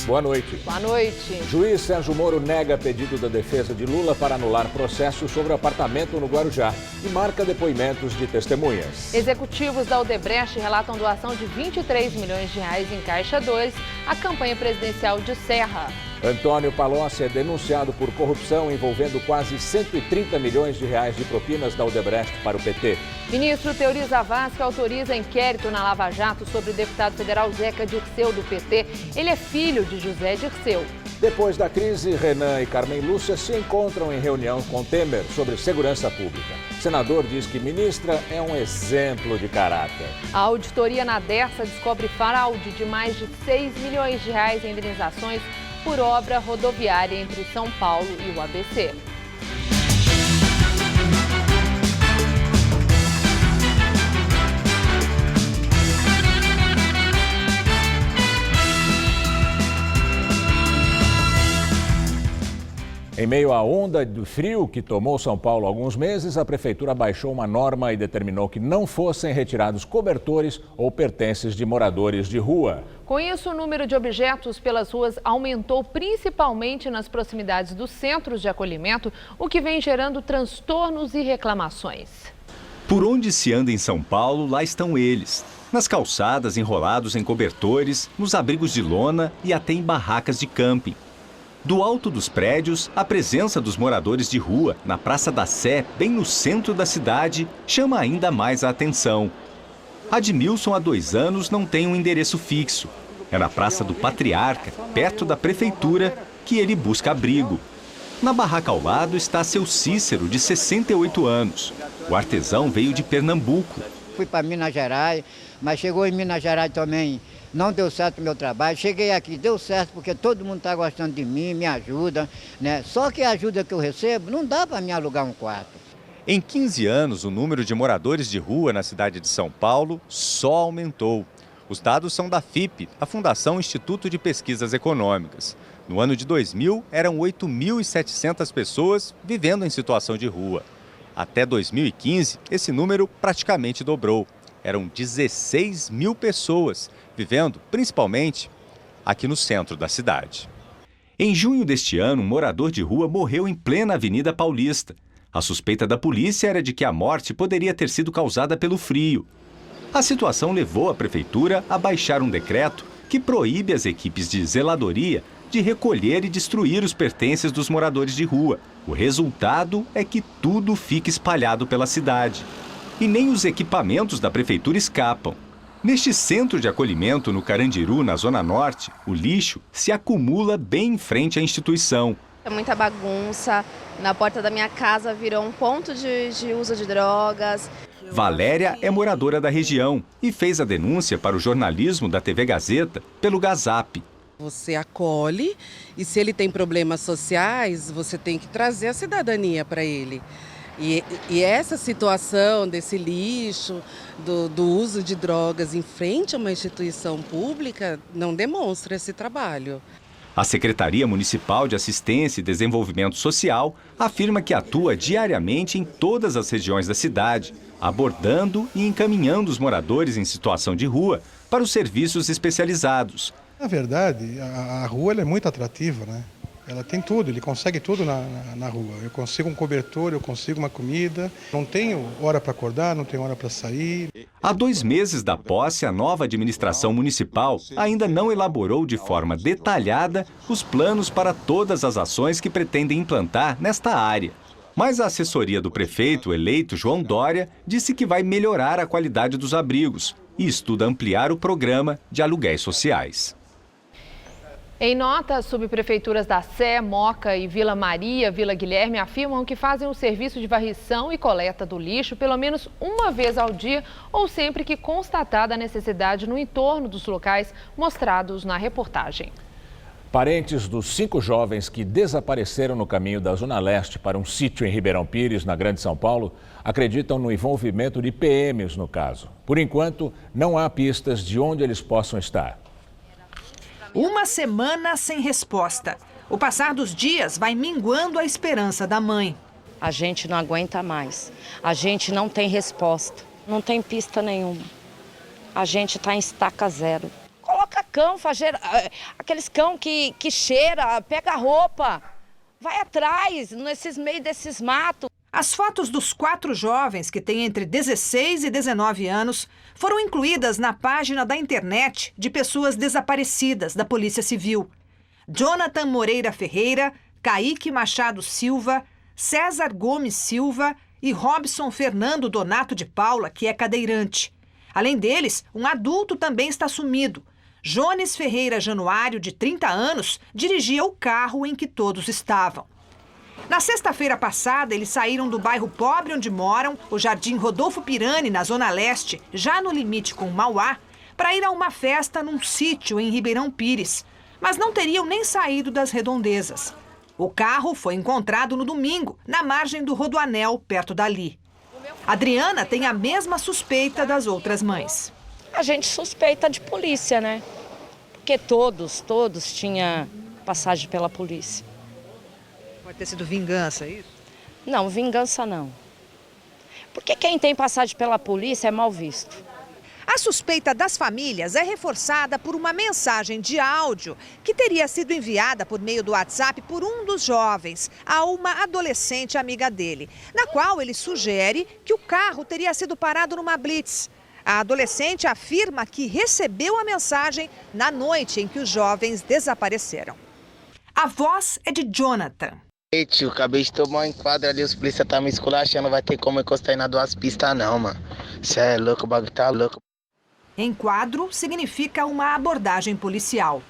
Boa noite. Boa noite. Juiz Sérgio Moro nega pedido da defesa de Lula para anular processo sobre o apartamento no Guarujá e marca depoimentos de testemunhas. Executivos da Odebrecht relatam doação de 23 milhões de reais em Caixa 2 à campanha presidencial de Serra. Antônio Palocci é denunciado por corrupção envolvendo quase 130 milhões de reais de propinas da Odebrecht para o PT. Ministro Teori Zavascki autoriza inquérito na Lava Jato sobre o deputado federal Zeca Dirceu, do PT. Ele é filho de José Dirceu. Depois da crise, Renan e Carmen Lúcia se encontram em reunião com Temer sobre segurança pública. O senador diz que ministra é um exemplo de caráter. A auditoria na Dersa descobre fraude de mais de 6 milhões de reais em indenizações por obra rodoviária entre São Paulo e o ABC. Em meio à onda do frio que tomou São Paulo há alguns meses, a prefeitura baixou uma norma e determinou que não fossem retirados cobertores ou pertences de moradores de rua. Com isso, o número de objetos pelas ruas aumentou, principalmente nas proximidades dos centros de acolhimento, o que vem gerando transtornos e reclamações. Por onde se anda em São Paulo, lá estão eles. Nas calçadas, enrolados em cobertores, nos abrigos de lona e até em barracas de camping. Do alto dos prédios, a presença dos moradores de rua, na Praça da Sé, bem no centro da cidade, chama ainda mais a atenção. Admilson, há 2 anos, não tem um endereço fixo. É na Praça do Patriarca, perto da prefeitura, que ele busca abrigo. Na barraca ao lado está seu Cícero, de 68 anos. O artesão veio de Pernambuco. Fui para Minas Gerais, mas chegou em Minas Gerais também. Não deu certo o meu trabalho, cheguei aqui, deu certo porque todo mundo está gostando de mim, me ajuda, né? Só que a ajuda que eu recebo não dá para me alugar um quarto. Em 15 anos, o número de moradores de rua na cidade de São Paulo só aumentou. Os dados são da FIPE, a Fundação Instituto de Pesquisas Econômicas. No ano de 2000, eram 8.700 pessoas vivendo em situação de rua. Até 2015, esse número praticamente dobrou. Eram 16 mil pessoas vivendo, principalmente, aqui no centro da cidade. Em junho deste ano, um morador de rua morreu em plena Avenida Paulista. A suspeita da polícia era de que a morte poderia ter sido causada pelo frio. A situação levou a prefeitura a baixar um decreto que proíbe as equipes de zeladoria de recolher e destruir os pertences dos moradores de rua. O resultado é que tudo fica espalhado pela cidade. E nem os equipamentos da prefeitura escapam. Neste centro de acolhimento no Carandiru, na Zona Norte, o lixo se acumula bem em frente à instituição. É muita bagunça, na porta da minha casa virou um ponto de uso de drogas. Valéria é moradora da região e fez a denúncia para o jornalismo da TV Gazeta pelo Gazap. Você acolhe e se ele tem problemas sociais, você tem que trazer a cidadania para ele. E essa situação desse lixo, do uso de drogas em frente a uma instituição pública, não demonstra esse trabalho. A Secretaria Municipal de Assistência e Desenvolvimento Social afirma que atua diariamente em todas as regiões da cidade, abordando e encaminhando os moradores em situação de rua para os serviços especializados. Na verdade, a rua ela é muito atrativa, né? Ela tem tudo, ele consegue tudo na rua. Eu consigo um cobertor, eu consigo uma comida. Não tenho hora para acordar, não tenho hora para sair. Há 2 meses da posse, a nova administração municipal ainda não elaborou de forma detalhada os planos para todas as ações que pretendem implantar nesta área. Mas a assessoria do prefeito eleito, João Dória, disse que vai melhorar a qualidade dos abrigos e estuda ampliar o programa de aluguéis sociais. Em nota, as subprefeituras da Sé, Moca e Vila Maria, Vila Guilherme afirmam que fazem o serviço de varrição e coleta do lixo pelo menos uma vez ao dia ou sempre que constatada a necessidade no entorno dos locais mostrados na reportagem. Parentes dos 5 jovens que desapareceram no caminho da Zona Leste para um sítio em Ribeirão Pires, na Grande São Paulo, acreditam no envolvimento de PMs no caso. Por enquanto, não há pistas de onde eles possam estar. Uma semana sem resposta. O passar dos dias vai minguando a esperança da mãe. A gente não aguenta mais. A gente não tem resposta. Não tem pista nenhuma. A gente está em estaca zero. Coloca cão fajeira, aqueles cão que cheira, pega a roupa, vai atrás, nesses meios desses matos. As fotos dos 4 jovens, que têm entre 16 e 19 anos, foram incluídas na página da internet de pessoas desaparecidas da Polícia Civil. Jonathan Moreira Ferreira, Kaique Machado Silva, César Gomes Silva e Robson Fernando Donato de Paula, que é cadeirante. Além deles, um adulto também está sumido. Jones Ferreira Januário, de 30 anos, dirigia o carro em que todos estavam. Na sexta-feira passada, eles saíram do bairro pobre onde moram, o Jardim Rodolfo Pirani, na Zona Leste, já no limite com Mauá, para ir a uma festa num sítio em Ribeirão Pires, mas não teriam nem saído das redondezas. O carro foi encontrado no domingo, na margem do Rodoanel, perto dali. Adriana tem a mesma suspeita das outras mães. A gente suspeita de polícia, né? Porque todos tinham passagem pela polícia. Pode ter sido vingança, é isso? Não, vingança não. Porque quem tem passagem pela polícia é mal visto. A suspeita das famílias é reforçada por uma mensagem de áudio que teria sido enviada por meio do WhatsApp por um dos jovens a uma adolescente amiga dele, na qual ele sugere que o carro teria sido parado numa blitz. A adolescente afirma que recebeu a mensagem na noite em que os jovens desapareceram. A voz é de Jonathan. Ei, tio, acabei de tomar um enquadro ali, os polícia tá me esculachando, não vai ter como encostar aí nas 2 pistas não, mano. Cê é louco, o bagulho tá louco. Enquadro significa uma abordagem policial.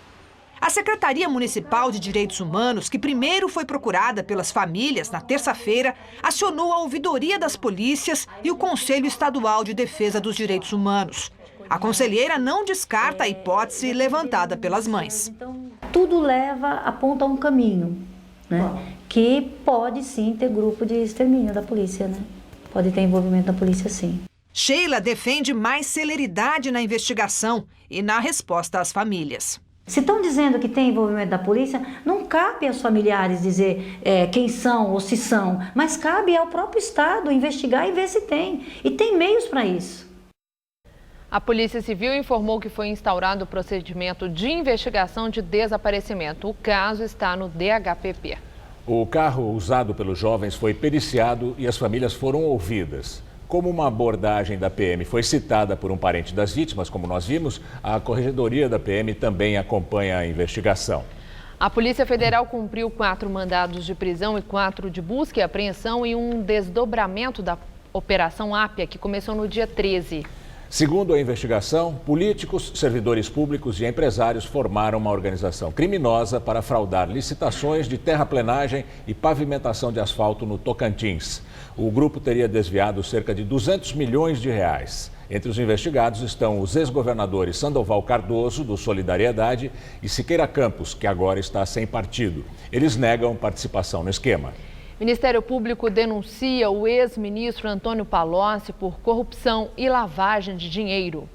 A Secretaria Municipal de Direitos Humanos, que primeiro foi procurada pelas famílias na terça-feira, acionou a ouvidoria das polícias e o Conselho Estadual de Defesa dos Direitos Humanos. A conselheira não descarta a hipótese levantada pelas mães. Tudo aponta a um caminho, né? Que pode sim ter grupo de extermínio da polícia, né? Pode ter envolvimento da polícia, sim. Sheila defende mais celeridade na investigação e na resposta às famílias. Se estão dizendo que tem envolvimento da polícia, não cabe aos familiares dizer quem são ou se são, mas cabe ao próprio Estado investigar e ver se tem. E tem meios para isso. A Polícia Civil informou que foi instaurado o procedimento de investigação de desaparecimento. O caso está no DHPP. O carro usado pelos jovens foi periciado e as famílias foram ouvidas. Como uma abordagem da PM foi citada por um parente das vítimas, como nós vimos, a Corregedoria da PM também acompanha a investigação. A Polícia Federal cumpriu 4 mandados de prisão e 4 de busca e apreensão em um desdobramento da Operação Ápia, que começou no dia 13. Segundo a investigação, políticos, servidores públicos e empresários formaram uma organização criminosa para fraudar licitações de terraplenagem e pavimentação de asfalto no Tocantins. O grupo teria desviado cerca de 200 milhões de reais. Entre os investigados estão os ex-governadores Sandoval Cardoso, do Solidariedade, e Siqueira Campos, que agora está sem partido. Eles negam participação no esquema. O Ministério Público denuncia o ex-ministro Antônio Palocci por corrupção e lavagem de dinheiro.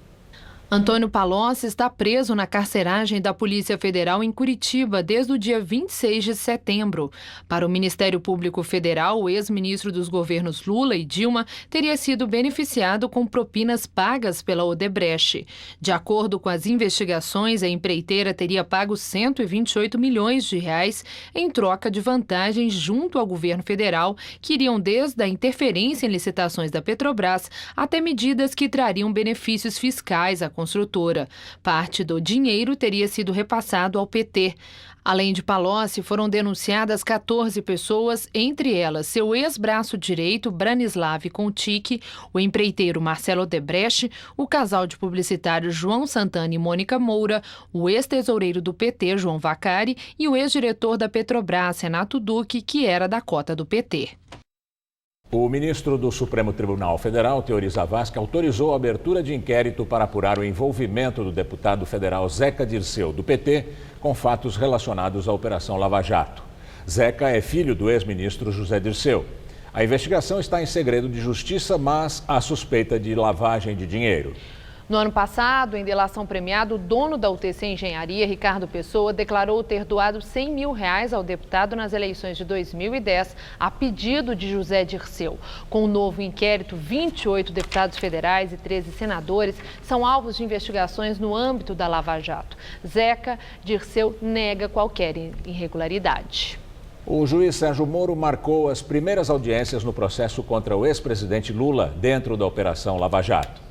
Antônio Palocci está preso na carceragem da Polícia Federal em Curitiba desde o dia 26 de setembro. Para o Ministério Público Federal, o ex-ministro dos governos Lula e Dilma teria sido beneficiado com propinas pagas pela Odebrecht. De acordo com as investigações, a empreiteira teria pago 128 milhões de reais em troca de vantagens junto ao governo federal, que iriam desde a interferência em licitações da Petrobras até medidas que trariam benefícios fiscais à construtora. Parte do dinheiro teria sido repassado ao PT. Além de Palocci, foram denunciadas 14 pessoas, entre elas seu ex-braço direito, Branislav Contic, o empreiteiro Marcelo Odebrecht, o casal de publicitários João Santana e Mônica Moura, o ex-tesoureiro do PT, João Vacari, e o ex-diretor da Petrobras, Renato Duque, que era da cota do PT. O ministro do Supremo Tribunal Federal, Teori Zavascki, autorizou a abertura de inquérito para apurar o envolvimento do deputado federal Zeca Dirceu, do PT, com fatos relacionados à Operação Lava Jato. Zeca é filho do ex-ministro José Dirceu. A investigação está em segredo de justiça, mas há suspeita de lavagem de dinheiro. No ano passado, em delação premiada, o dono da UTC Engenharia, Ricardo Pessoa, declarou ter doado R$100 mil ao deputado nas eleições de 2010, a pedido de José Dirceu. Com o novo inquérito, 28 deputados federais e 13 senadores são alvos de investigações no âmbito da Lava Jato. Zeca Dirceu nega qualquer irregularidade. O juiz Sérgio Moro marcou as primeiras audiências no processo contra o ex-presidente Lula dentro da Operação Lava Jato.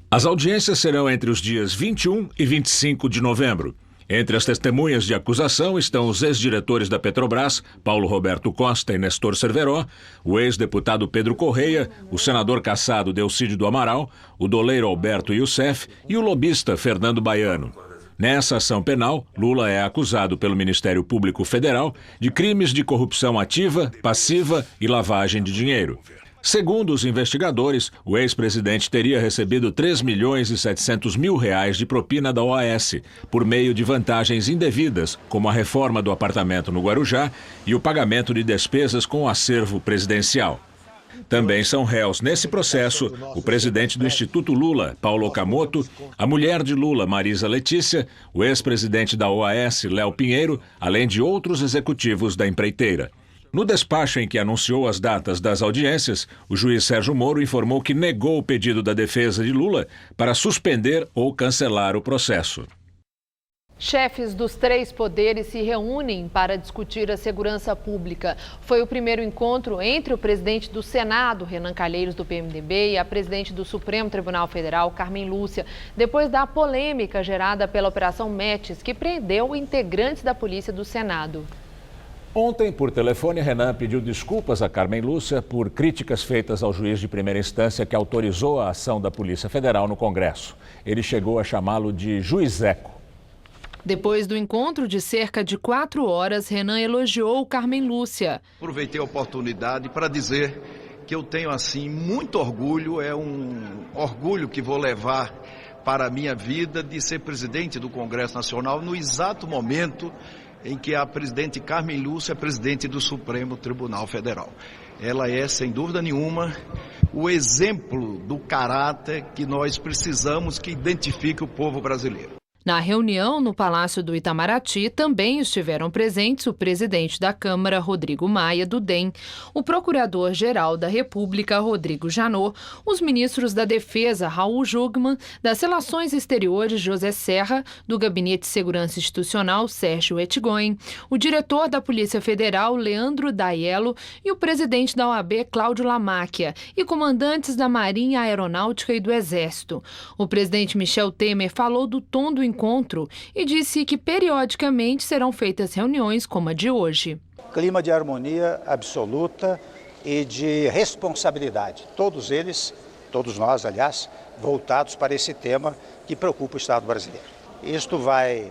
As audiências serão entre os dias 21 e 25 de novembro. Entre as testemunhas de acusação estão os ex-diretores da Petrobras, Paulo Roberto Costa e Nestor Cerveró, o ex-deputado Pedro Correia, o senador cassado Delcídio do Amaral, o doleiro Alberto Youssef e o lobista Fernando Baiano. Nessa ação penal, Lula é acusado pelo Ministério Público Federal de crimes de corrupção ativa, passiva e lavagem de dinheiro. Segundo os investigadores, o ex-presidente teria recebido R$3 milhões e 700 mil de propina da OAS, por meio de vantagens indevidas, como a reforma do apartamento no Guarujá e o pagamento de despesas com o acervo presidencial. Também são réus nesse processo o presidente do Instituto Lula, Paulo Okamoto, a mulher de Lula, Marisa Letícia, o ex-presidente da OAS, Léo Pinheiro, além de outros executivos da empreiteira. No despacho em que anunciou as datas das audiências, o juiz Sérgio Moro informou que negou o pedido da defesa de Lula para suspender ou cancelar o processo. Chefes dos 3 poderes se reúnem para discutir a segurança pública. Foi o primeiro encontro entre o presidente do Senado, Renan Calheiros, do PMDB, e a presidente do Supremo Tribunal Federal, Carmen Lúcia, depois da polêmica gerada pela Operação Metis, que prendeu integrantes da Polícia do Senado. Ontem, por telefone, Renan pediu desculpas a Carmen Lúcia por críticas feitas ao juiz de primeira instância que autorizou a ação da Polícia Federal no Congresso. Ele chegou a chamá-lo de juizeco. Depois do encontro de cerca de 4 horas, Renan elogiou Carmen Lúcia. Aproveitei a oportunidade para dizer que eu tenho, assim, muito orgulho, é um orgulho que vou levar para a minha vida de ser presidente do Congresso Nacional no exato momento em que a presidente Carmen Lúcia é presidente do Supremo Tribunal Federal. Ela é, sem dúvida nenhuma, o exemplo do caráter que nós precisamos que identifique o povo brasileiro. Na reunião no Palácio do Itamaraty, também estiveram presentes o presidente da Câmara, Rodrigo Maia, do DEM, o procurador-geral da República, Rodrigo Janot, os ministros da Defesa, Raul Jungmann, das Relações Exteriores, José Serra, do Gabinete de Segurança Institucional, Sérgio Etgoin, o diretor da Polícia Federal, Leandro Daiello, e o presidente da OAB, Cláudio Lamáquia, e comandantes da Marinha, Aeronáutica e do Exército. O presidente Michel Temer falou do tom do encontro e disse que periodicamente serão feitas reuniões como a de hoje. Clima de harmonia absoluta e de responsabilidade. Todos eles, todos nós, aliás, voltados para esse tema que preocupa o Estado brasileiro. Isto vai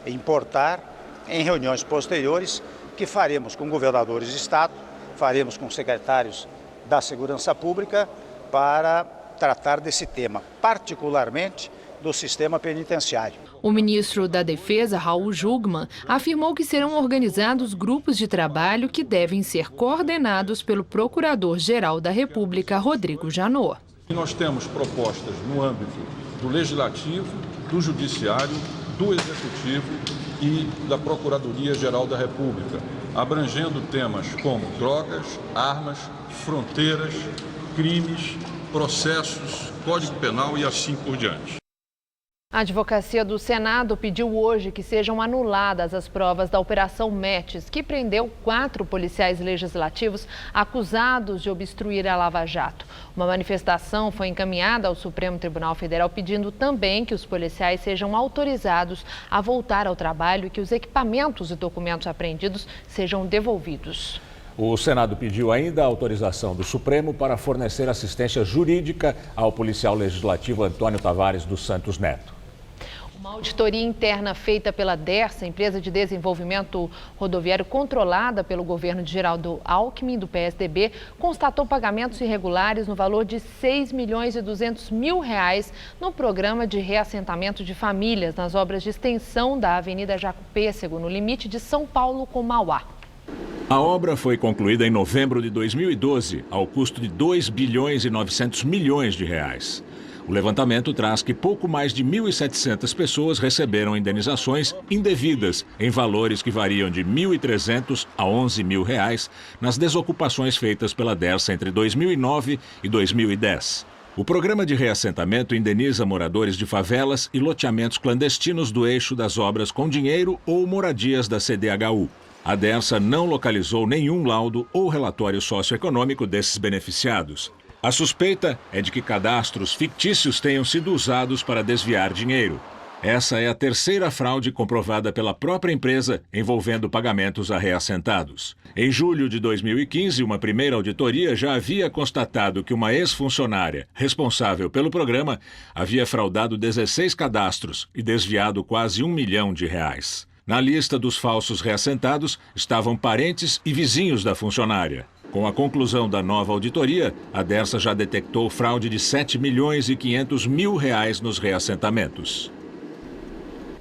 importar em reuniões posteriores que faremos com governadores de Estado, faremos com secretários da Segurança Pública para tratar desse tema, particularmente do sistema penitenciário. O ministro da Defesa, Raul Jungmann, afirmou que serão organizados grupos de trabalho que devem ser coordenados pelo Procurador-Geral da República, Rodrigo Janot. Nós temos propostas no âmbito do Legislativo, do Judiciário, do Executivo e da Procuradoria-Geral da República, abrangendo temas como drogas, armas, fronteiras, crimes, processos, Código Penal e assim por diante. A Advocacia do Senado pediu hoje que sejam anuladas as provas da Operação Metis, que prendeu 4 policiais legislativos acusados de obstruir a Lava Jato. Uma manifestação foi encaminhada ao Supremo Tribunal Federal pedindo também que os policiais sejam autorizados a voltar ao trabalho e que os equipamentos e documentos apreendidos sejam devolvidos. O Senado pediu ainda a autorização do Supremo para fornecer assistência jurídica ao policial legislativo Antônio Tavares dos Santos Neto. Uma auditoria interna feita pela Dersa, empresa de desenvolvimento rodoviário controlada pelo governo de Geraldo Alckmin, do PSDB, constatou pagamentos irregulares no valor de R$6.200.000 no programa de reassentamento de famílias nas obras de extensão da Avenida Jaco Pêssego, no limite de São Paulo com Mauá. A obra foi concluída em novembro de 2012, ao custo de R$2,9 bilhões. O levantamento traz que pouco mais de 1.700 pessoas receberam indenizações indevidas em valores que variam de R$ 1.300 a R$ 11.000 nas desocupações feitas pela Dersa entre 2009 e 2010. O programa de reassentamento indeniza moradores de favelas e loteamentos clandestinos do eixo das obras com dinheiro ou moradias da CDHU. A Dersa não localizou nenhum laudo ou relatório socioeconômico desses beneficiados. A suspeita é de que cadastros fictícios tenham sido usados para desviar dinheiro. Essa é a terceira fraude comprovada pela própria empresa envolvendo pagamentos a reassentados. Em julho de 2015, uma primeira auditoria já havia constatado que uma ex-funcionária responsável pelo programa havia fraudado 16 cadastros e desviado quase R$ 1 milhão. Na lista dos falsos reassentados estavam parentes e vizinhos da funcionária. Com a conclusão da nova auditoria, a Dersa já detectou fraude de R$ 7.500.000 nos reassentamentos.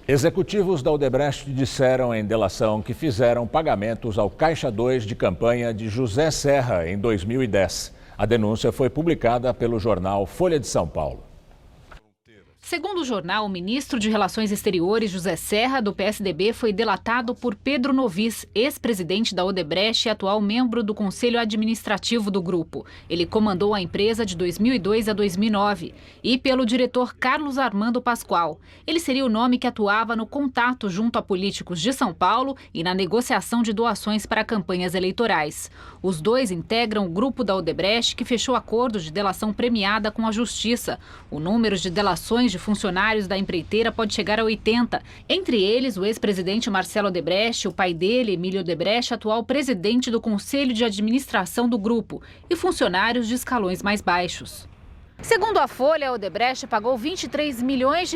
Executivos da Odebrecht disseram em delação que fizeram pagamentos ao Caixa 2 de campanha de José Serra em 2010. A denúncia foi publicada pelo jornal Folha de São Paulo. Segundo o jornal, o ministro de Relações Exteriores, José Serra, do PSDB, foi delatado por Pedro Novis, ex-presidente da Odebrecht e atual membro do Conselho Administrativo do grupo. Ele comandou a empresa de 2002 a 2009. E pelo diretor Carlos Armando Pascoal. Ele seria o nome que atuava no contato junto a políticos de São Paulo e na negociação de doações para campanhas eleitorais. Os dois integram o grupo da Odebrecht, que fechou acordo de delação premiada com a Justiça. O número de delações de funcionários da empreiteira pode chegar a 80. Entre eles, o ex-presidente Marcelo Odebrecht, o pai dele, Emílio Odebrecht, atual presidente do Conselho de Administração do grupo, e funcionários de escalões mais baixos. Segundo a Folha, a Odebrecht pagou R$ 23 milhões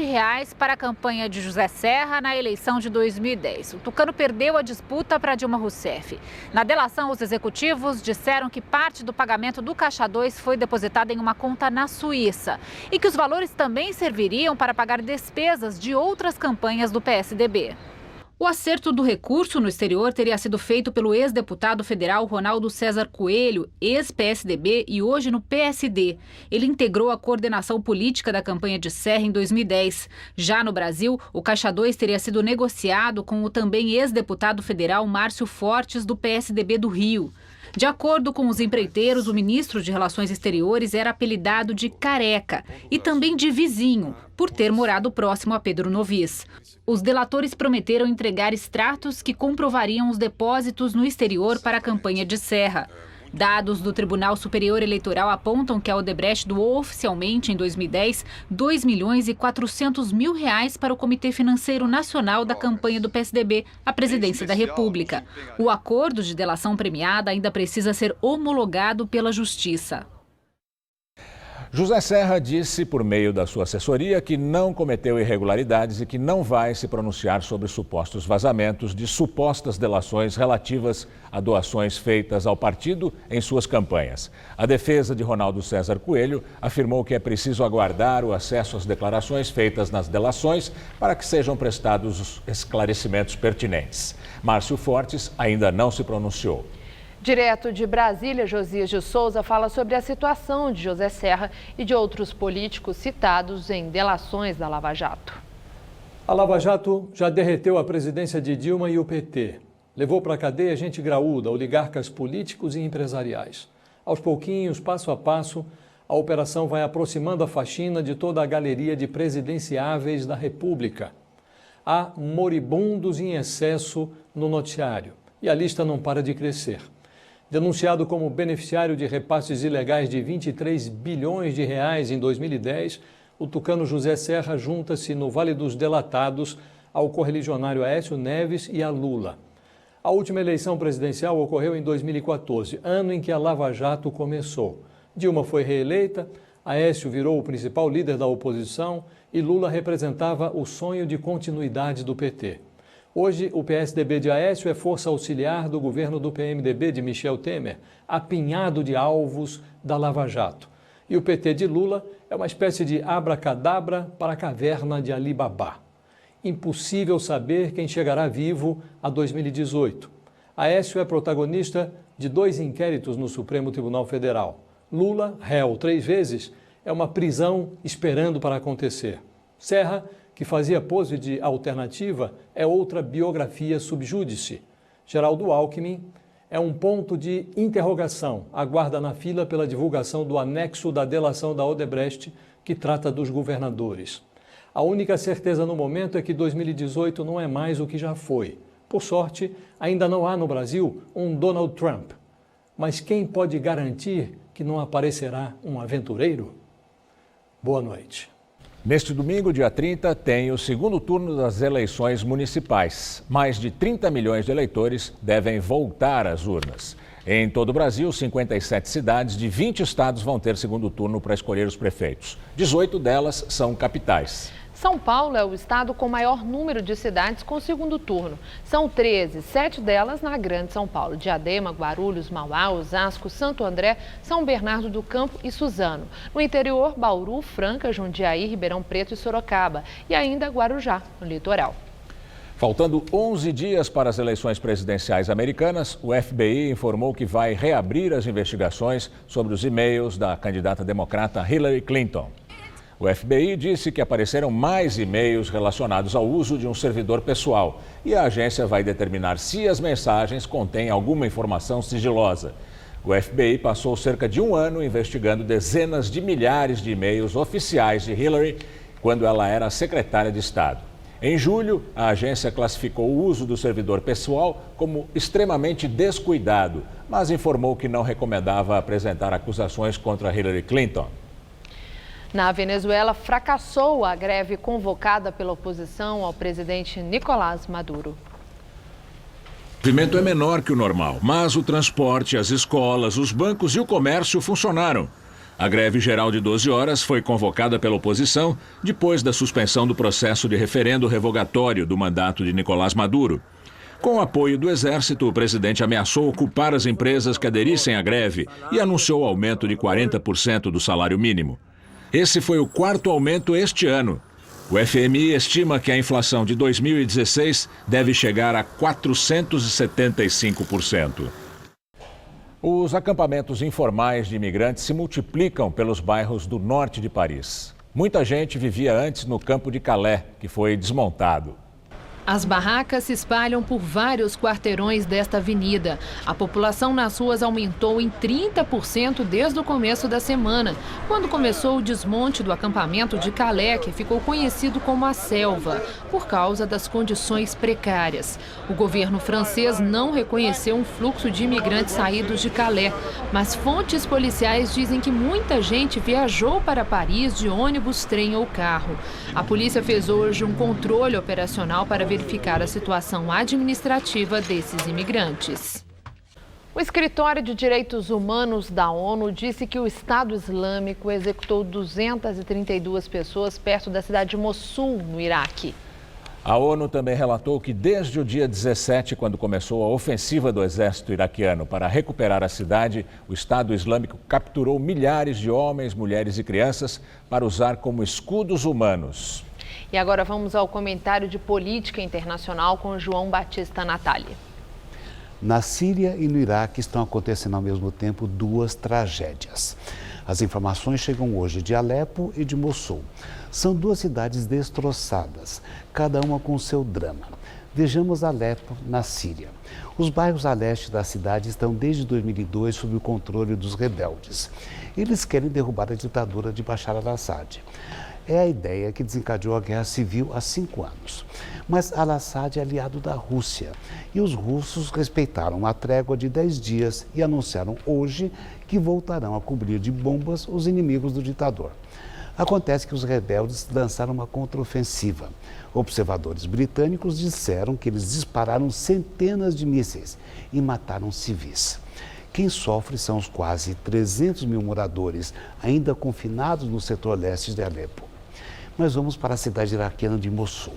para a campanha de José Serra na eleição de 2010. O tucano perdeu a disputa para Dilma Rousseff. Na delação, os executivos disseram que parte do pagamento do Caixa 2 foi depositada em uma conta na Suíça e que os valores também serviriam para pagar despesas de outras campanhas do PSDB. O acerto do recurso no exterior teria sido feito pelo ex-deputado federal Ronaldo César Coelho, ex-PSDB e hoje no PSD. Ele integrou a coordenação política da campanha de Serra em 2010. Já no Brasil, o Caixa 2 teria sido negociado com o também ex-deputado federal Márcio Fortes, do PSDB do Rio. De acordo com os empreiteiros, o ministro de Relações Exteriores era apelidado de Careca e também de Vizinho, por ter morado próximo a Pedro Novis. Os delatores prometeram entregar extratos que comprovariam os depósitos no exterior para a campanha de Serra. Dados do Tribunal Superior Eleitoral apontam que a Odebrecht doou oficialmente em 2010 R$ 2.400.000 para o Comitê Financeiro Nacional da campanha do PSDB à presidência da República. O acordo de delação premiada ainda precisa ser homologado pela Justiça. José Serra disse, por meio da sua assessoria, que não cometeu irregularidades e que não vai se pronunciar sobre supostos vazamentos de supostas delações relativas a doações feitas ao partido em suas campanhas. A defesa de Ronaldo César Coelho afirmou que é preciso aguardar o acesso às declarações feitas nas delações para que sejam prestados os esclarecimentos pertinentes. Márcio Fortes ainda não se pronunciou. Direto de Brasília, Josias de Souza fala sobre a situação de José Serra e de outros políticos citados em delações da Lava Jato. A Lava Jato já derreteu a presidência de Dilma e o PT. Levou para a cadeia gente graúda, oligarcas políticos e empresariais. Aos pouquinhos, passo a passo, a operação vai aproximando a faxina de toda a galeria de presidenciáveis da República. Há moribundos em excesso no noticiário e a lista não para de crescer. Denunciado como beneficiário de repasses ilegais de 23 bilhões de reais em 2010, o tucano José Serra junta-se no Vale dos Delatados ao correligionário Aécio Neves e a Lula. A última eleição presidencial ocorreu em 2014, ano em que a Lava Jato começou. Dilma foi reeleita, Aécio virou o principal líder da oposição e Lula representava o sonho de continuidade do PT. Hoje, o PSDB de Aécio é força auxiliar do governo do PMDB de Michel Temer, apinhado de alvos da Lava Jato. E o PT de Lula é uma espécie de abracadabra para a caverna de Ali Babá. Impossível saber quem chegará vivo a 2018. Aécio é protagonista de 2 inquéritos no Supremo Tribunal Federal. Lula, réu 3 vezes, é uma prisão esperando para acontecer. Serra, que fazia pose de alternativa, é outra biografia sub júdice. Geraldo Alckmin é um ponto de interrogação, aguarda na fila pela divulgação do anexo da delação da Odebrecht, que trata dos governadores. A única certeza no momento é que 2018 não é mais o que já foi. Por sorte, ainda não há no Brasil um Donald Trump. Mas quem pode garantir que não aparecerá um aventureiro? Boa noite. Neste domingo, dia 30, tem o segundo turno das eleições municipais. Mais de 30 milhões de eleitores devem voltar às urnas. Em todo o Brasil, 57 cidades de 20 estados vão ter segundo turno para escolher os prefeitos. 18 delas são capitais. São Paulo é o estado com maior número de cidades com segundo turno. São 13, 7 delas na Grande São Paulo: Diadema, Guarulhos, Mauá, Osasco, Santo André, São Bernardo do Campo e Suzano. No interior, Bauru, Franca, Jundiaí, Ribeirão Preto e Sorocaba. E ainda Guarujá, no litoral. Faltando 11 dias para as eleições presidenciais americanas, o FBI informou que vai reabrir as investigações sobre os e-mails da candidata democrata Hillary Clinton. O FBI disse que apareceram mais e-mails relacionados ao uso de um servidor pessoal e a agência vai determinar se as mensagens contêm alguma informação sigilosa. O FBI passou cerca de um ano investigando dezenas de milhares de e-mails oficiais de Hillary quando ela era secretária de Estado. Em julho, a agência classificou o uso do servidor pessoal como extremamente descuidado, mas informou que não recomendava apresentar acusações contra Hillary Clinton. Na Venezuela, fracassou a greve convocada pela oposição ao presidente Nicolás Maduro. O movimento é menor que o normal, mas o transporte, as escolas, os bancos e o comércio funcionaram. A greve geral de 12 horas foi convocada pela oposição depois da suspensão do processo de referendo revogatório do mandato de Nicolás Maduro. Com o apoio do Exército, o presidente ameaçou ocupar as empresas que aderissem à greve e anunciou aumento de 40% do salário mínimo. Esse foi o quarto aumento este ano. O FMI estima que a inflação de 2016 deve chegar a 475%. Os acampamentos informais de imigrantes se multiplicam pelos bairros do norte de Paris. Muita gente vivia antes no campo de Calais, que foi desmontado. As barracas se espalham por vários quarteirões desta avenida. A população nas ruas aumentou em 30% desde o começo da semana, quando começou o desmonte do acampamento de Calais, que ficou conhecido como a Selva, por causa das condições precárias. O governo francês não reconheceu um fluxo de imigrantes saídos de Calais, mas fontes policiais dizem que muita gente viajou para Paris de ônibus, trem ou carro. A polícia fez hoje um controle operacional para verificar a situação administrativa desses imigrantes. O Escritório de Direitos Humanos da ONU disse que o Estado Islâmico executou 232 pessoas perto da cidade de Mossul, no Iraque. A ONU também relatou que desde o dia 17, quando começou a ofensiva do exército iraquiano para recuperar a cidade, o Estado Islâmico capturou milhares de homens, mulheres e crianças para usar como escudos humanos. E agora vamos ao comentário de política internacional com João Batista Natali. Na Síria e no Iraque estão acontecendo ao mesmo tempo duas tragédias. As informações chegam hoje de Alepo e de Mossul. São duas cidades destroçadas, cada uma com seu drama. Vejamos Alepo, na Síria. Os bairros a leste da cidade estão desde 2002 sob o controle dos rebeldes. Eles querem derrubar a ditadura de Bashar al-Assad. É a ideia que desencadeou a guerra civil há 5 anos. Mas al-Assad é aliado da Rússia e os russos respeitaram uma trégua de 10 dias e anunciaram hoje que voltarão a cobrir de bombas os inimigos do ditador. Acontece que os rebeldes lançaram uma contraofensiva. Observadores britânicos disseram que eles dispararam centenas de mísseis e mataram civis. Quem sofre são os quase 300 mil moradores ainda confinados no setor leste de Alepo. Mas vamos para a cidade iraquiana de Mossul.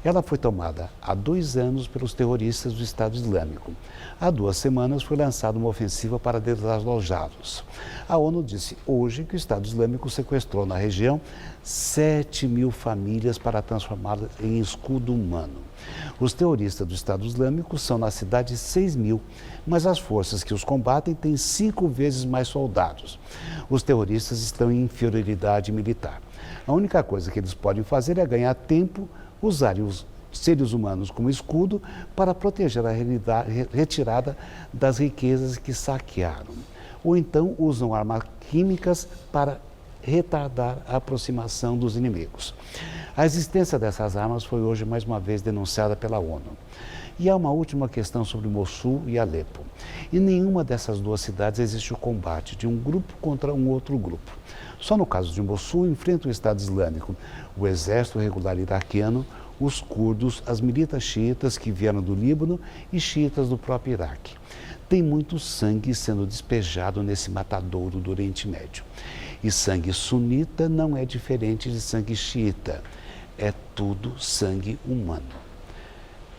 Ela foi tomada há 2 anos pelos terroristas do Estado Islâmico. Há 2 semanas foi lançada uma ofensiva para desalojá-los. A ONU disse hoje que o Estado Islâmico sequestrou na região 7.000 famílias para transformá-las em escudo humano. Os terroristas do Estado Islâmico são na cidade 6.000, mas as forças que os combatem têm 5 vezes mais soldados. Os terroristas estão em inferioridade militar. A única coisa que eles podem fazer é ganhar tempo, usarem os seres humanos como escudo para proteger a retirada das riquezas que saquearam. Ou então usam armas químicas para retardar a aproximação dos inimigos. A existência dessas armas foi hoje mais uma vez denunciada pela ONU. E há uma última questão sobre Mossul e Alepo. Em nenhuma dessas 2 cidades existe o combate de um grupo contra um outro grupo. Só no caso de Mossul enfrenta o Estado Islâmico, o exército regular iraquiano, os curdos, as militas xiitas que vieram do Líbano e xiitas do próprio Iraque. Tem muito sangue sendo despejado nesse matadouro do Oriente Médio. E sangue sunita não é diferente de sangue xiita. É tudo sangue humano.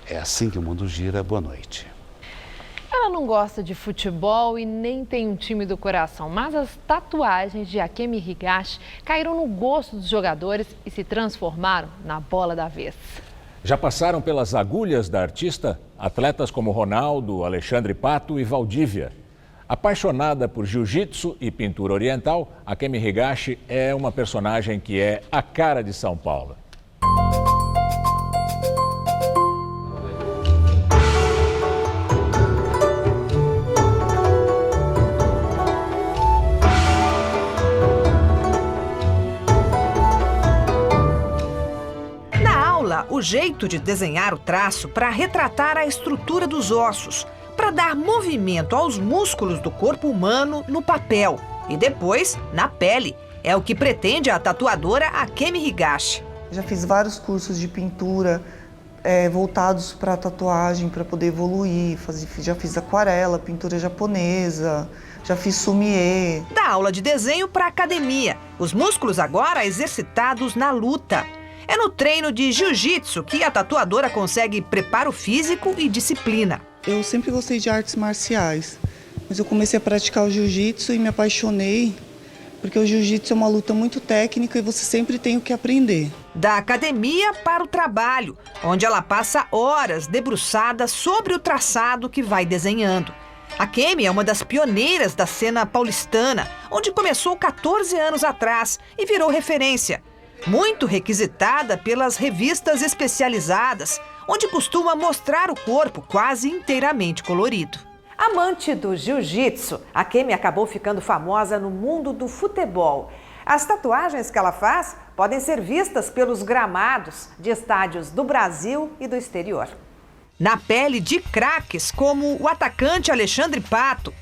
É assim que o mundo gira. Boa noite. Ela não gosta de futebol e nem tem um time do coração, mas as tatuagens de Akemi Higashi caíram no gosto dos jogadores e se transformaram na bola da vez. Já passaram pelas agulhas da artista atletas como Ronaldo, Alexandre Pato e Valdívia. Apaixonada por jiu-jitsu e pintura oriental, Akemi Higashi é uma personagem que é a cara de São Paulo. O jeito de desenhar o traço para retratar a estrutura dos ossos, para dar movimento aos músculos do corpo humano no papel e depois na pele. É o que pretende a tatuadora Akemi Higashi. Já fiz vários cursos de pintura voltados para tatuagem, para poder evoluir. Já fiz aquarela, pintura japonesa, já fiz sommelier. Da aula de desenho para academia, os músculos agora exercitados na luta. É no treino de jiu-jitsu que a tatuadora consegue preparo físico e disciplina. Eu sempre gostei de artes marciais, mas eu comecei a praticar o jiu-jitsu e me apaixonei, porque o jiu-jitsu é uma luta muito técnica e você sempre tem o que aprender. Da academia para o trabalho, onde ela passa horas debruçada sobre o traçado que vai desenhando. A Akemi é uma das pioneiras da cena paulistana, onde começou 14 anos atrás e virou referência. Muito requisitada pelas revistas especializadas, onde costuma mostrar o corpo quase inteiramente colorido. Amante do jiu-jitsu, Akemi acabou ficando famosa no mundo do futebol. As tatuagens que ela faz podem ser vistas pelos gramados de estádios do Brasil e do exterior. Na pele de craques como o atacante Alexandre Pato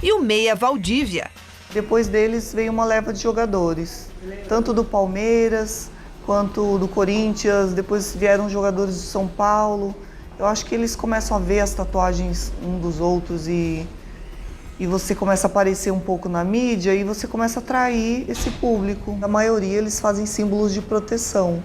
e o meia Valdívia. Depois deles veio uma leva de jogadores, tanto do Palmeiras quanto do Corinthians, depois vieram jogadores do São Paulo. Eu acho que eles começam a ver as tatuagens um dos outros e você começa a aparecer um pouco na mídia e você começa a atrair esse público. A maioria eles fazem símbolos de proteção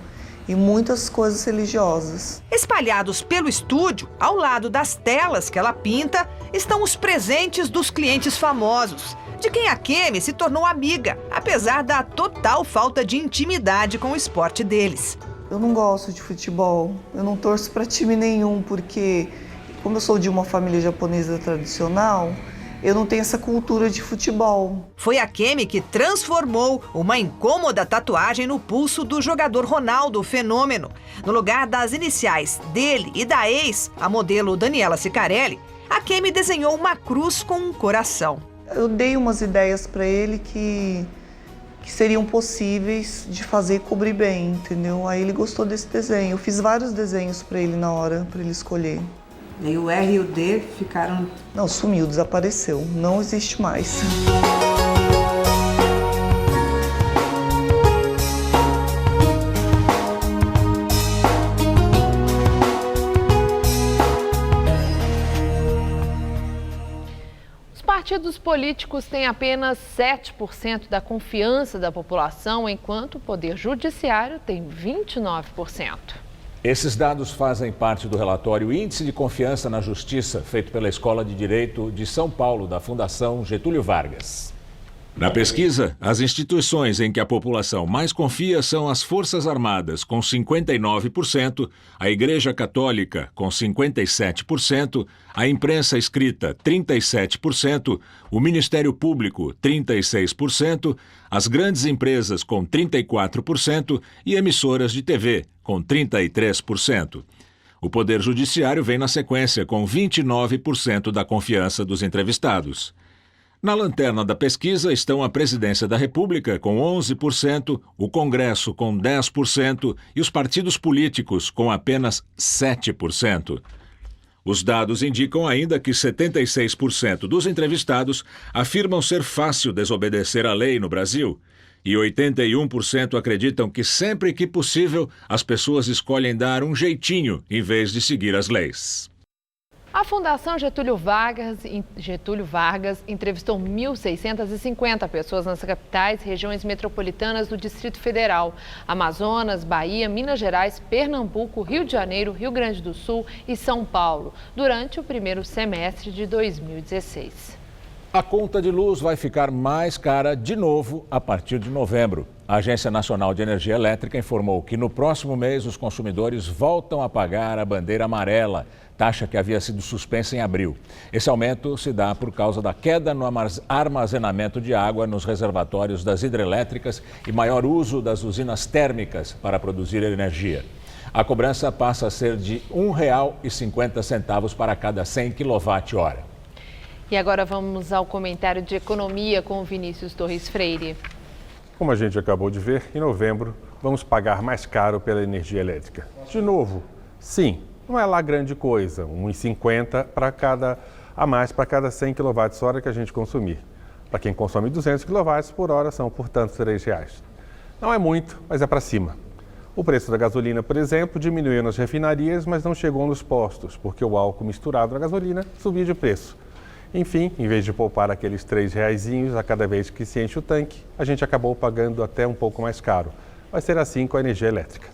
e muitas coisas religiosas. Espalhados pelo estúdio, ao lado das telas que ela pinta, estão os presentes dos clientes famosos, de quem a Akemi se tornou amiga, apesar da total falta de intimidade com o esporte deles. Eu não gosto de futebol, eu não torço para time nenhum, porque como eu sou de uma família japonesa tradicional, eu não tenho essa cultura de futebol. Foi a Akemi que transformou uma incômoda tatuagem no pulso do jogador Ronaldo, o Fenômeno. No lugar das iniciais dele e da ex, a modelo Daniela Sicarelli, a Akemi desenhou uma cruz com um coração. Eu dei umas ideias para ele que seriam possíveis de fazer e cobrir bem, entendeu? Aí ele gostou desse desenho. Eu fiz vários desenhos para ele na hora, para ele escolher. E o R e o D ficaram... Não, sumiu, desapareceu. Não existe mais. Os partidos políticos têm apenas 7% da confiança da população, enquanto o poder judiciário tem 29%. Esses dados fazem parte do relatório Índice de Confiança na Justiça, feito pela Escola de Direito de São Paulo, da Fundação Getúlio Vargas. Na pesquisa, as instituições em que a população mais confia são as Forças Armadas, com 59%, a Igreja Católica, com 57%, a imprensa escrita, 37%, o Ministério Público, 36%, as grandes empresas, com 34%, e emissoras de TV, com 33%. O Poder Judiciário vem na sequência, com 29% da confiança dos entrevistados. Na lanterna da pesquisa estão a Presidência da República, com 11%, o Congresso, com 10% e os partidos políticos, com apenas 7%. Os dados indicam ainda que 76% dos entrevistados afirmam ser fácil desobedecer à lei no Brasil e 81% acreditam que sempre que possível as pessoas escolhem dar um jeitinho em vez de seguir as leis. A Fundação Getúlio Vargas entrevistou 1.650 pessoas nas capitais e regiões metropolitanas do Distrito Federal, Amazonas, Bahia, Minas Gerais, Pernambuco, Rio de Janeiro, Rio Grande do Sul e São Paulo, durante o primeiro semestre de 2016. A conta de luz vai ficar mais cara de novo a partir de novembro. A Agência Nacional de Energia Elétrica informou que no próximo mês os consumidores voltam a pagar a bandeira amarela, taxa que havia sido suspensa em abril. Esse aumento se dá por causa da queda no armazenamento de água nos reservatórios das hidrelétricas e maior uso das usinas térmicas para produzir energia. A cobrança passa a ser de R$ 1,50 para cada 100 kWh. E agora vamos ao comentário de economia com o Vinícius Torres Freire. Como a gente acabou de ver, em novembro vamos pagar mais caro pela energia elétrica. De novo, sim, não é lá grande coisa, R$ 1,50 a mais para cada 100 kWh que a gente consumir. Para quem consome 200 kWh são, portanto, R$ 3. Não é muito, mas é para cima. O preço da gasolina, por exemplo, diminuiu nas refinarias, mas não chegou nos postos, porque o álcool misturado na gasolina subiu de preço. Enfim, em vez de poupar aqueles R$3 a cada vez que se enche o tanque, a gente acabou pagando até um pouco mais caro. Vai ser assim com a energia elétrica.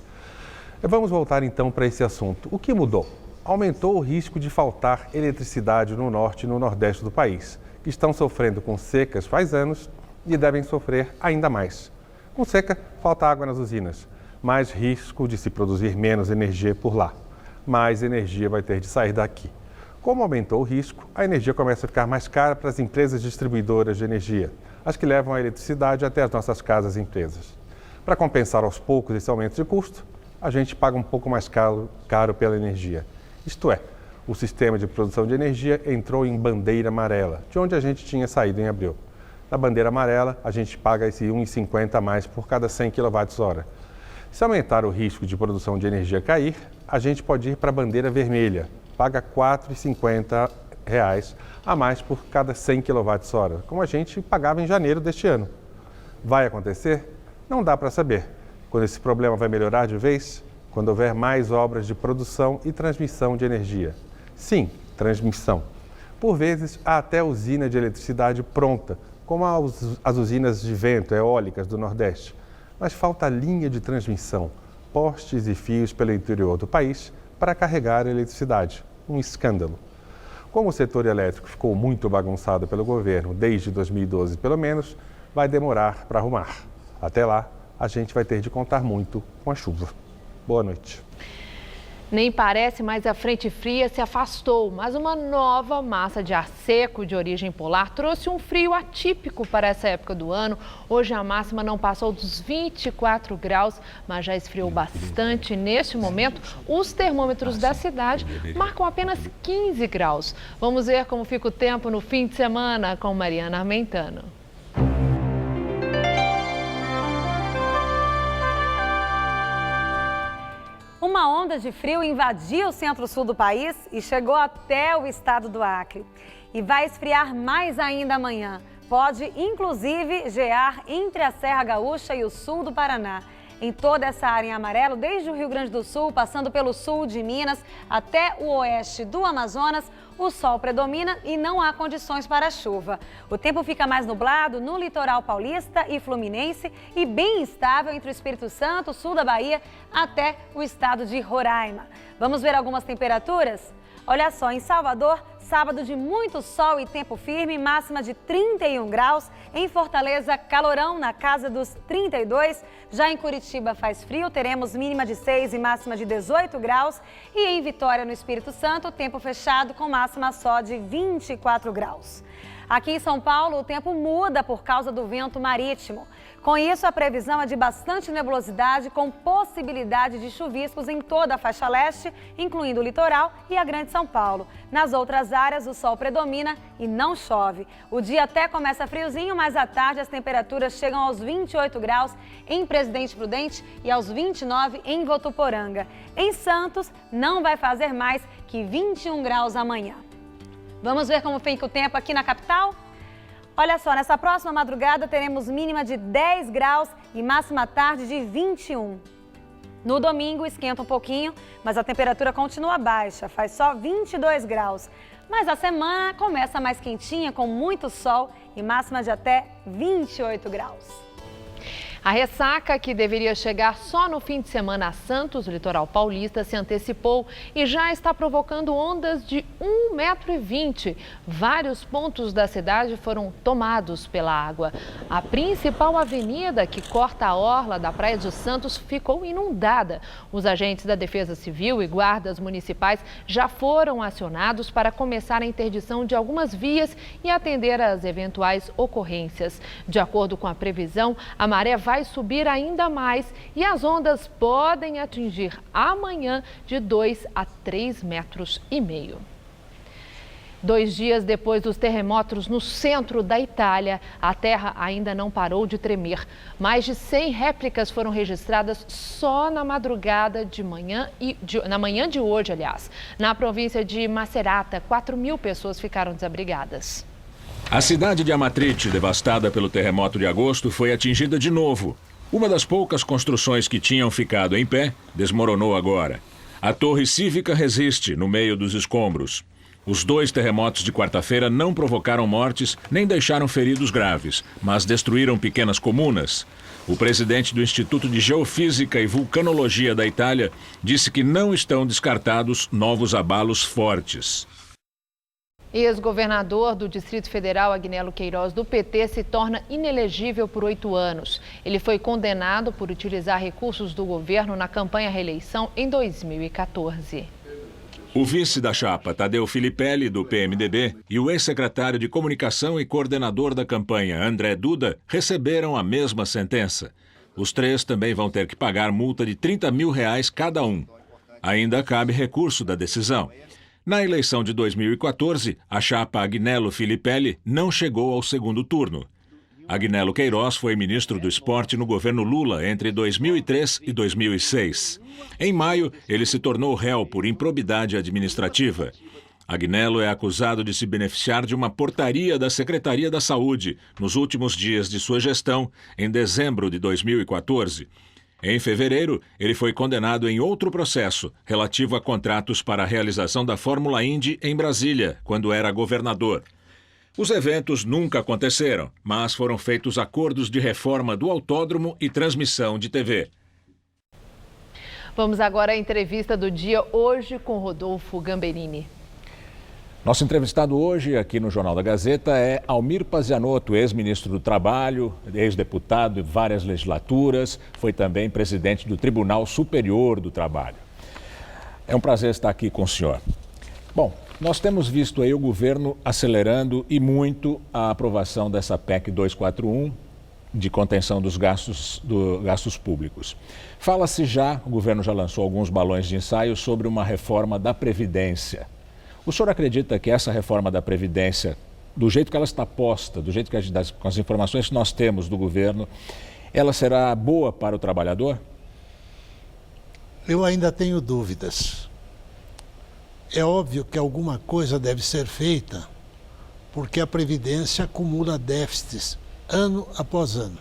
Vamos voltar então para esse assunto. O que mudou? Aumentou o risco de faltar eletricidade no norte e no nordeste do país, que estão sofrendo com secas faz anos e devem sofrer ainda mais. Com seca, falta água nas usinas, mais risco de se produzir menos energia por lá. Mais energia vai ter de sair daqui. Como aumentou o risco, a energia começa a ficar mais cara para as empresas distribuidoras de energia, as que levam a eletricidade até as nossas casas e empresas. Para compensar aos poucos esse aumento de custo, a gente paga um pouco mais caro pela energia. Isto é, o sistema de produção de energia entrou em bandeira amarela, de onde a gente tinha saído em abril. Na bandeira amarela, a gente paga esse R$ 1,50 a mais por cada 100 kWh. Se aumentar o risco de produção de energia cair, a gente pode ir para a bandeira vermelha, paga R$ 4,50 a mais por cada 100 kWh, como a gente pagava em janeiro deste ano. Vai acontecer? Não dá para saber. Quando esse problema vai melhorar de vez? Quando houver mais obras de produção e transmissão de energia. Sim, transmissão. Por vezes, há até usina de eletricidade pronta, como as usinas de vento eólicas do Nordeste. Mas falta linha de transmissão, postes e fios pelo interior do país para carregar a eletricidade. Um escândalo. Como o setor elétrico ficou muito bagunçado pelo governo desde 2012 pelo menos, vai demorar para arrumar. Até lá, a gente vai ter de contar muito com a chuva. Boa noite. Nem parece, mas a frente fria se afastou, mas uma nova massa de ar seco de origem polar trouxe um frio atípico para essa época do ano. Hoje a máxima não passou dos 24 graus, mas já esfriou bastante. Neste momento, os termômetros da cidade marcam apenas 15 graus. Vamos ver como fica o tempo no fim de semana com Mariana Armentano. Uma onda de frio invadiu o centro-sul do país e chegou até o estado do Acre. E vai esfriar mais ainda amanhã. Pode, inclusive, gear entre a Serra Gaúcha e o sul do Paraná. em toda essa área em amarelo, desde o Rio Grande do Sul, passando pelo sul de Minas até o oeste do Amazonas. O sol predomina e não há condições para chuva. O tempo fica mais nublado no litoral paulista e fluminense e bem instável entre o Espírito Santo, sul da Bahia, até o estado de Roraima. Vamos ver algumas temperaturas? Olha só, em Salvador, sábado de muito sol e tempo firme, máxima de 31 graus. Em Fortaleza, calorão na casa dos 32. Já em Curitiba faz frio, teremos mínima de 6 e máxima de 18 graus. E em Vitória, no Espírito Santo, tempo fechado com máxima só de 24 graus. Aqui em São Paulo, o tempo muda por causa do vento marítimo. Com isso, a previsão é de bastante nebulosidade, com possibilidade de chuviscos em toda a faixa leste, incluindo o litoral e a Grande São Paulo. Nas outras áreas, o sol predomina e não chove. O dia até começa friozinho, mas à tarde as temperaturas chegam aos 28 graus em Presidente Prudente e aos 29 em Votuporanga. Em Santos, não vai fazer mais que 21 graus amanhã. Vamos ver como fica o tempo aqui na capital? Olha só, nessa próxima madrugada teremos mínima de 10 graus e máxima à tarde de 21. No domingo esquenta um pouquinho, mas a temperatura continua baixa, faz só 22 graus. Mas a semana começa mais quentinha, com muito sol e máxima de até 28 graus. A ressaca, que deveria chegar só no fim de semana a Santos, o litoral paulista, se antecipou e já está provocando ondas de 1,20 m. Vários pontos da cidade foram tomados pela água. A principal avenida que corta a orla da Praia de Santos ficou inundada. Os agentes da Defesa Civil e guardas municipais já foram acionados para começar a interdição de algumas vias e atender às eventuais ocorrências. De acordo com a previsão, a maré vai subir ainda mais e as ondas podem atingir amanhã de 2 a 3,5 metros. 2 dias depois dos terremotos no centro da Itália, a terra ainda não parou de tremer. Mais de 100 réplicas foram registradas só na madrugada na manhã de hoje, aliás. Na província de Macerata, 4.000 pessoas ficaram desabrigadas. A cidade de Amatrice, devastada pelo terremoto de agosto, foi atingida de novo. Uma das poucas construções que tinham ficado em pé desmoronou agora. A torre cívica resiste no meio dos escombros. Os 2 terremotos de quarta-feira não provocaram mortes nem deixaram feridos graves, mas destruíram pequenas comunas. O presidente do Instituto de Geofísica e Vulcanologia da Itália disse que não estão descartados novos abalos fortes. Ex-governador do Distrito Federal, Agnello Queiroz, do PT, se torna inelegível por 8 anos. Ele foi condenado por utilizar recursos do governo na campanha à reeleição em 2014. O vice da chapa, Tadeu Filipelli, do PMDB, e o ex-secretário de Comunicação e coordenador da campanha, André Duda, receberam a mesma sentença. Os 3 também vão ter que pagar multa de R$30 mil cada um. Ainda cabe recurso da decisão. Na eleição de 2014, a chapa Agnello Filipelli não chegou ao segundo turno. Agnello Queiroz foi ministro do Esporte no governo Lula entre 2003 e 2006. Em maio, ele se tornou réu por improbidade administrativa. Agnello é acusado de se beneficiar de uma portaria da Secretaria da Saúde nos últimos dias de sua gestão, em dezembro de 2014. Em fevereiro, ele foi condenado em outro processo relativo a contratos para a realização da Fórmula Indy em Brasília, quando era governador. Os eventos nunca aconteceram, mas foram feitos acordos de reforma do autódromo e transmissão de TV. Vamos agora à entrevista do dia, hoje com Rodolfo Gamberini. Nosso entrevistado hoje aqui no Jornal da Gazeta é Almir Pazianotto, ex-ministro do Trabalho, ex-deputado de várias legislaturas, foi também presidente do Tribunal Superior do Trabalho. É um prazer estar aqui com o senhor. Bom, nós temos visto aí o governo acelerando e muito a aprovação dessa PEC 241 de contenção dos gastos públicos. Fala-se já, o governo já lançou alguns balões de ensaio sobre uma reforma da Previdência. O senhor acredita que essa reforma da Previdência, do jeito que ela está posta, do jeito que com as informações que nós temos do governo, ela será boa para o trabalhador? Eu ainda tenho dúvidas. É óbvio que alguma coisa deve ser feita, porque a Previdência acumula déficits ano após ano.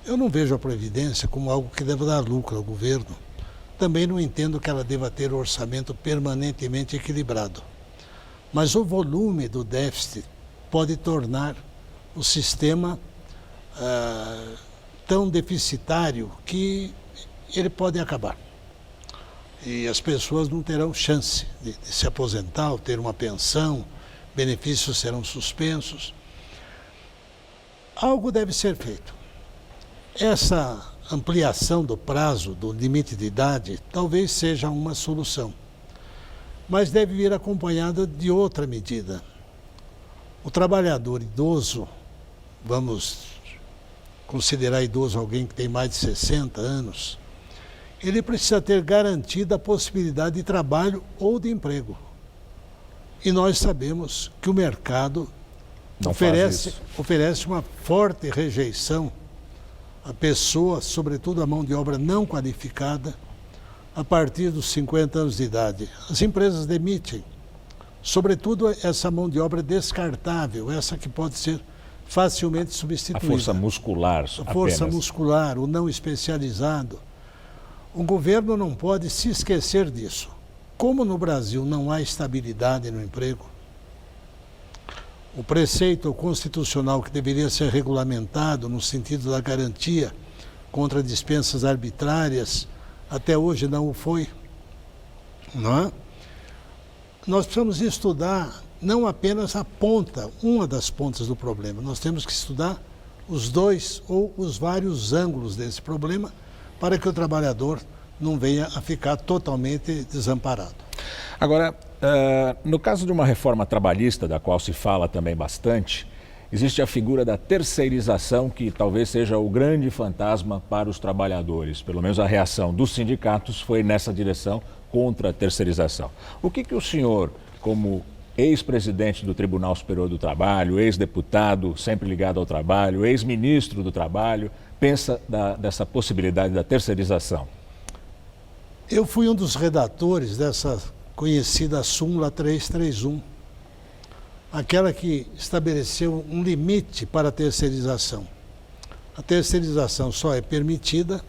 Eu não vejo a Previdência como algo que deva dar lucro ao governo. Também não entendo que ela deva ter o orçamento permanentemente equilibrado. Mas o volume do déficit pode tornar o sistema tão deficitário que ele pode acabar. E as pessoas não terão chance de se aposentar ou ter uma pensão, benefícios serão suspensos. Algo deve ser feito. Essa ampliação do prazo, do limite de idade, talvez seja uma solução, mas deve vir acompanhada de outra medida. O trabalhador idoso, vamos considerar idoso alguém que tem mais de 60 anos, ele precisa ter garantida a possibilidade de trabalho ou de emprego. E nós sabemos que o mercado oferece uma forte rejeição à pessoa, sobretudo a mão de obra não qualificada, a partir dos 50 anos de idade. As empresas demitem, sobretudo essa mão de obra descartável, essa que pode ser facilmente substituída. A força muscular apenas. A força muscular, o não especializado. O governo não pode se esquecer disso. Como no Brasil não há estabilidade no emprego, o preceito constitucional que deveria ser regulamentado no sentido da garantia contra dispensas arbitrárias, até hoje não o foi, não é? Nós precisamos estudar não apenas a ponta, uma das pontas do problema, nós temos que estudar os dois ou os vários ângulos desse problema para que o trabalhador não venha a ficar totalmente desamparado. Agora, no caso de uma reforma trabalhista, da qual se fala também bastante, existe a figura da terceirização, que talvez seja o grande fantasma para os trabalhadores. Pelo menos a reação dos sindicatos foi nessa direção, contra a terceirização. O que o senhor, como ex-presidente do Tribunal Superior do Trabalho, ex-deputado sempre ligado ao trabalho, ex-ministro do Trabalho, pensa dessa possibilidade da terceirização? Eu fui um dos redatores dessa conhecida súmula 331, aquela que estabeleceu um limite para a terceirização. A terceirização só é permitida,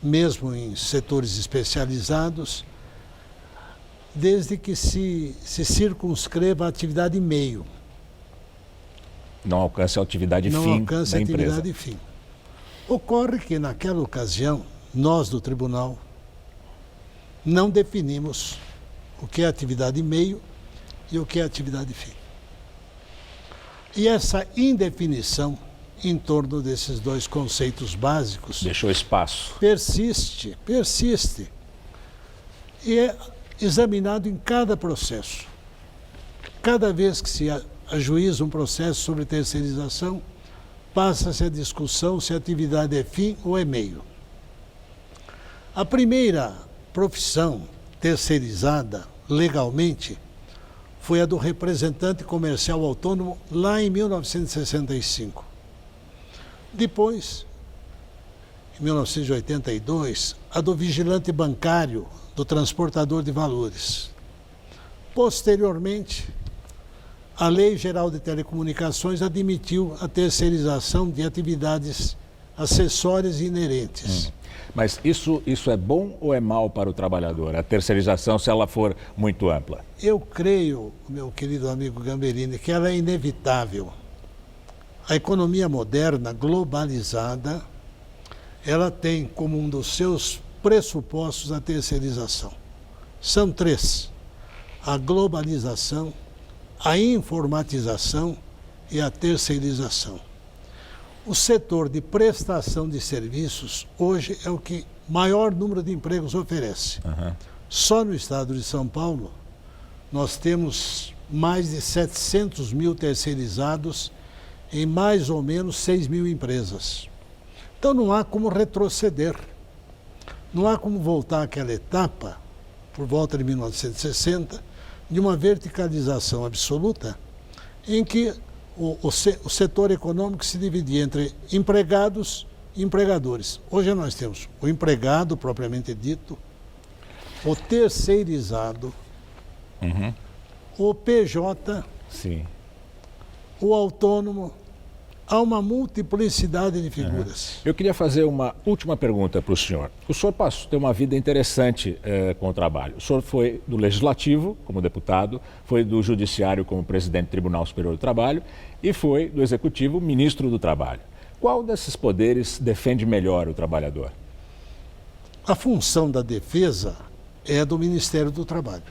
mesmo em setores especializados, desde que se circunscreva a atividade meio. Não alcance a atividade fim da empresa. Não alcance a atividade fim. Ocorre que, naquela ocasião, nós do tribunal não definimos o que é atividade meio e o que é atividade fim. E essa indefinição em torno desses dois conceitos básicos deixou espaço. Persiste e é examinado em cada processo. Cada vez que se ajuiza um processo sobre terceirização, passa-se a discussão se a atividade é fim ou é meio. A primeira profissão terceirizada legalmente foi a do representante comercial autônomo lá em 1965. Depois, em 1982, a do vigilante bancário, do transportador de valores. Posteriormente, a Lei Geral de Telecomunicações admitiu a terceirização de atividades acessórias e inerentes. Mas isso é bom ou é mal para o trabalhador, a terceirização, se ela for muito ampla? Eu creio, meu querido amigo Gamberini, que ela é inevitável. A economia moderna, globalizada, ela tem como um dos seus pressupostos a terceirização. São três: a globalização, a informatização e a terceirização. O setor de prestação de serviços hoje é o que maior número de empregos oferece. Só no estado de São Paulo, nós temos mais de 700 mil terceirizados em mais ou menos 6 mil empresas. Então não há como retroceder, não há como voltar àquela etapa, por volta de 1960, de uma verticalização absoluta, em que o setor econômico se dividia entre empregados e empregadores. Hoje nós temos o empregado, propriamente dito, o terceirizado, o PJ, sim, o autônomo, há uma multiplicidade de figuras. Eu queria fazer uma última pergunta para o senhor. O senhor tem uma vida interessante com o trabalho. O senhor foi do Legislativo, como deputado, foi do Judiciário como presidente do Tribunal Superior do Trabalho e foi do Executivo ministro do Trabalho. Qual desses poderes defende melhor o trabalhador? A função da defesa é do Ministério do Trabalho.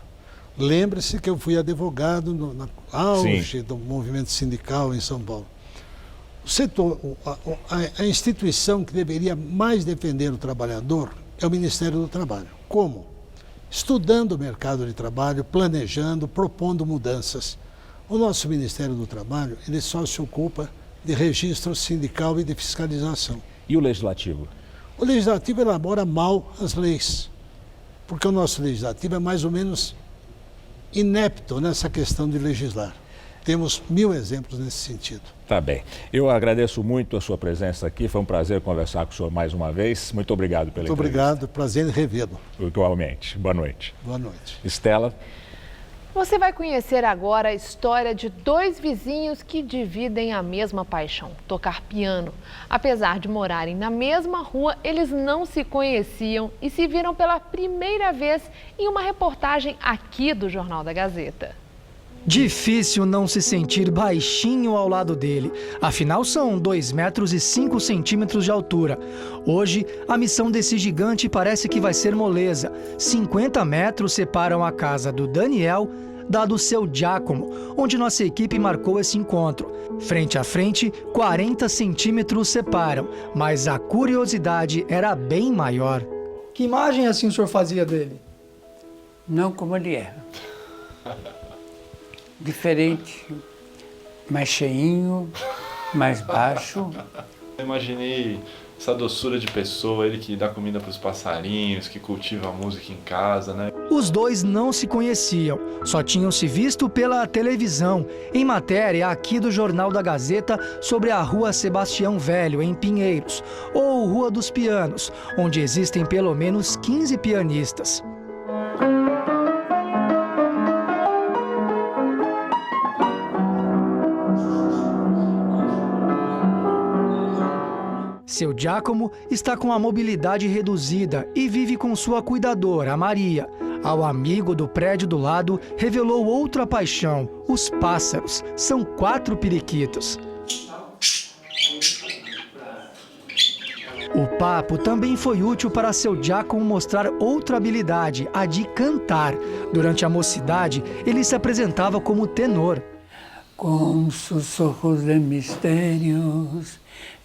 Lembre-se que eu fui advogado no auge do movimento sindical em São Paulo. O setor, a instituição que deveria mais defender o trabalhador é o Ministério do Trabalho. Como? Estudando o mercado de trabalho, planejando, propondo mudanças. O nosso Ministério do Trabalho, ele só se ocupa de registro sindical e de fiscalização. E o Legislativo? O Legislativo elabora mal as leis, porque o nosso Legislativo é mais ou menos inepto nessa questão de legislar. Temos 1000 exemplos nesse sentido. Tá bem. Eu agradeço muito a sua presença aqui. Foi um prazer conversar com o senhor mais uma vez. Muito obrigado pela entrevista. Muito obrigado. Prazer em revê-lo. Igualmente. Boa noite. Boa noite. Estela. Você vai conhecer agora a história de 2 vizinhos que dividem a mesma paixão, tocar piano. Apesar de morarem na mesma rua, eles não se conheciam e se viram pela primeira vez em uma reportagem aqui do Jornal da Gazeta. Difícil não se sentir baixinho ao lado dele. Afinal, são 2,5 metros de altura. Hoje, a missão desse gigante parece que vai ser moleza. 50 metros separam a casa do Daniel da do seu Giacomo, onde nossa equipe marcou esse encontro. Frente a frente, 40 centímetros separam, mas a curiosidade era bem maior. Que imagem assim o senhor fazia dele? Não como ele é. Diferente, mais cheinho, mais baixo. Eu imaginei essa doçura de pessoa, ele que dá comida para os passarinhos, que cultiva a música em casa, né? Os dois não se conheciam, só tinham se visto pela televisão, em matéria aqui do Jornal da Gazeta sobre a Rua Sebastião Velho, em Pinheiros, ou Rua dos Pianos, onde existem pelo menos 15 pianistas. Seu Giacomo está com a mobilidade reduzida e vive com sua cuidadora, a Maria. Ao amigo do prédio do lado, revelou outra paixão, os pássaros. São 4 periquitos. O papo também foi útil para seu Giacomo mostrar outra habilidade, a de cantar. Durante a mocidade, ele se apresentava como tenor. Com sussurros de mistérios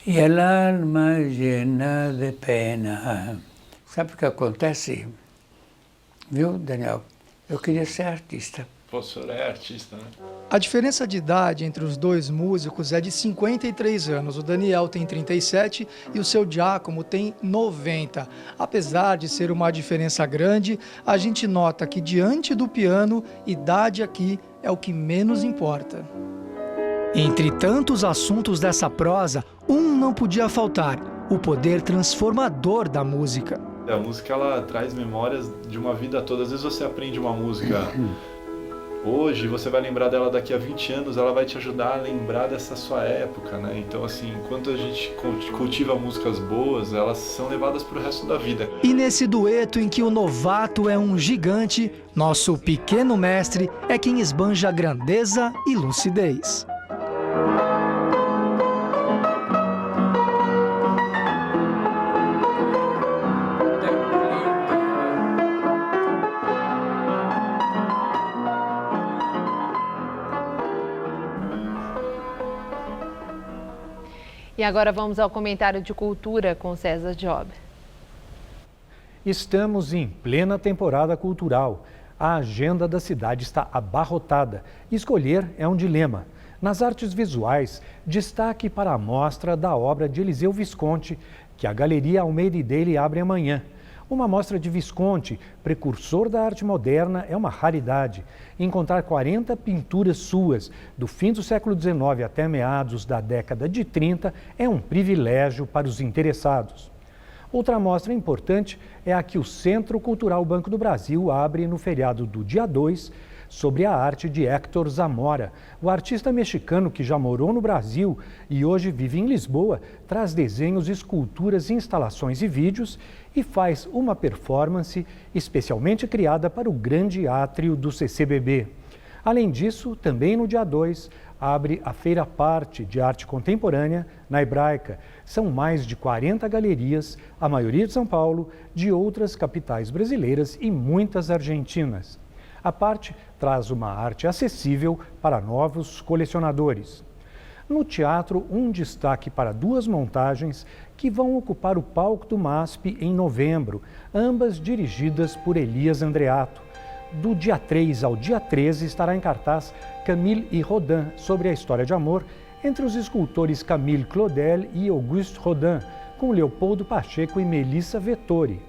e a alma llena de pena. Sabe o que acontece? Viu, Daniel? Eu queria ser artista. Pô, o senhor é artista, né? A diferença de idade entre os 2 músicos é de 53 anos. O Daniel tem 37 e o seu Giacomo tem 90. Apesar de ser uma diferença grande, a gente nota que diante do piano, idade aqui é o que menos importa. Entre tantos assuntos dessa prosa, um não podia faltar: o poder transformador da música. A música, ela traz memórias de uma vida toda. Às vezes você aprende uma música hoje, você vai lembrar dela daqui a 20 anos, ela vai te ajudar a lembrar dessa sua época, né? Então, assim, enquanto a gente cultiva músicas boas, elas são levadas para o resto da vida. E nesse dueto em que o novato é um gigante, nosso pequeno mestre é quem esbanja grandeza e lucidez. E agora vamos ao comentário de cultura com César Job. Estamos em plena temporada cultural. A agenda da cidade está abarrotada. Escolher é um dilema. Nas artes visuais, destaque para a mostra da obra de Eliseu Visconti, que a Galeria Almeida e Daily abre amanhã. Uma mostra de Visconti, precursor da arte moderna, é uma raridade. Encontrar 40 pinturas suas, do fim do século XIX até meados da década de 30, é um privilégio para os interessados. Outra mostra importante é a que o Centro Cultural Banco do Brasil abre no feriado do dia 2, sobre a arte de Héctor Zamora. O artista mexicano que já morou no Brasil e hoje vive em Lisboa, traz desenhos, esculturas, instalações e vídeos e faz uma performance especialmente criada para o grande átrio do CCBB. Além disso, também no dia 2, abre a Feira Parte de Arte Contemporânea na Hebraica. São mais de 40 galerias, a maioria de São Paulo, de outras capitais brasileiras e muitas argentinas. A Parte traz uma arte acessível para novos colecionadores. No teatro, um destaque para 2 montagens que vão ocupar o palco do MASP em novembro, ambas dirigidas por Elias Andreato. Do dia 3 ao dia 13 estará em cartaz Camille e Rodin, sobre a história de amor entre os escultores Camille Claudel e Auguste Rodin, com Leopoldo Pacheco e Melissa Vettori.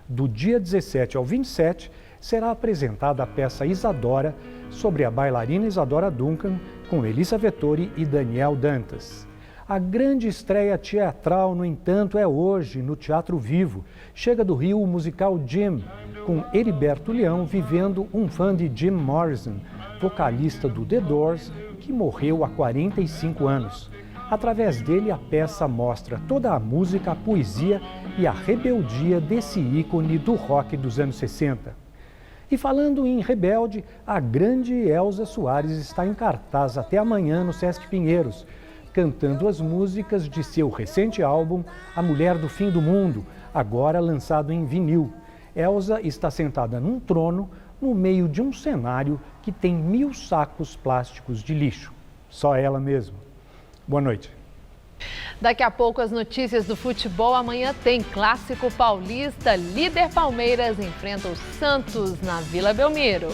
Do dia 17 ao 27 será apresentada a peça Isadora, sobre a bailarina Isadora Duncan, com Melissa Vettori e Daniel Dantas. A grande estreia teatral, no entanto, é hoje, no Teatro Vivo. Chega do Rio o musical Jim, com Heriberto Leão vivendo um fã de Jim Morrison, vocalista do The Doors, que morreu há 45 anos. Através dele, a peça mostra toda a música, a poesia e a rebeldia desse ícone do rock dos anos 60. E falando em rebelde, a grande Elza Soares está em cartaz até amanhã no Sesc Pinheiros, cantando as músicas de seu recente álbum A Mulher do Fim do Mundo, agora lançado em vinil. Elza está sentada num trono no meio de um cenário que tem 1000 sacos plásticos de lixo. Só ela mesma. Boa noite. Daqui a pouco as notícias do futebol. Amanhã tem Clássico Paulista. Líder Palmeiras enfrenta o Santos na Vila Belmiro.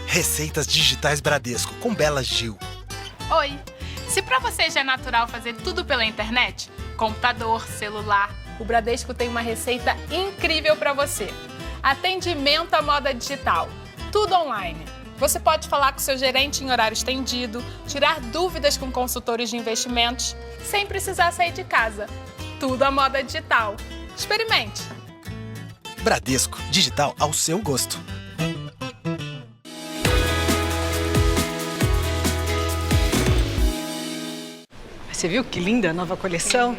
Receitas digitais Bradesco com Bela Gil. Oi! Se pra você já é natural fazer tudo pela internet, computador, celular, o Bradesco tem uma receita incrível para você. Atendimento à moda digital. Tudo online. Você pode falar com seu gerente em horário estendido, tirar dúvidas com consultores de investimentos, sem precisar sair de casa. Tudo à moda digital. Experimente! Bradesco. Digital ao seu gosto. Você viu que linda a nova coleção?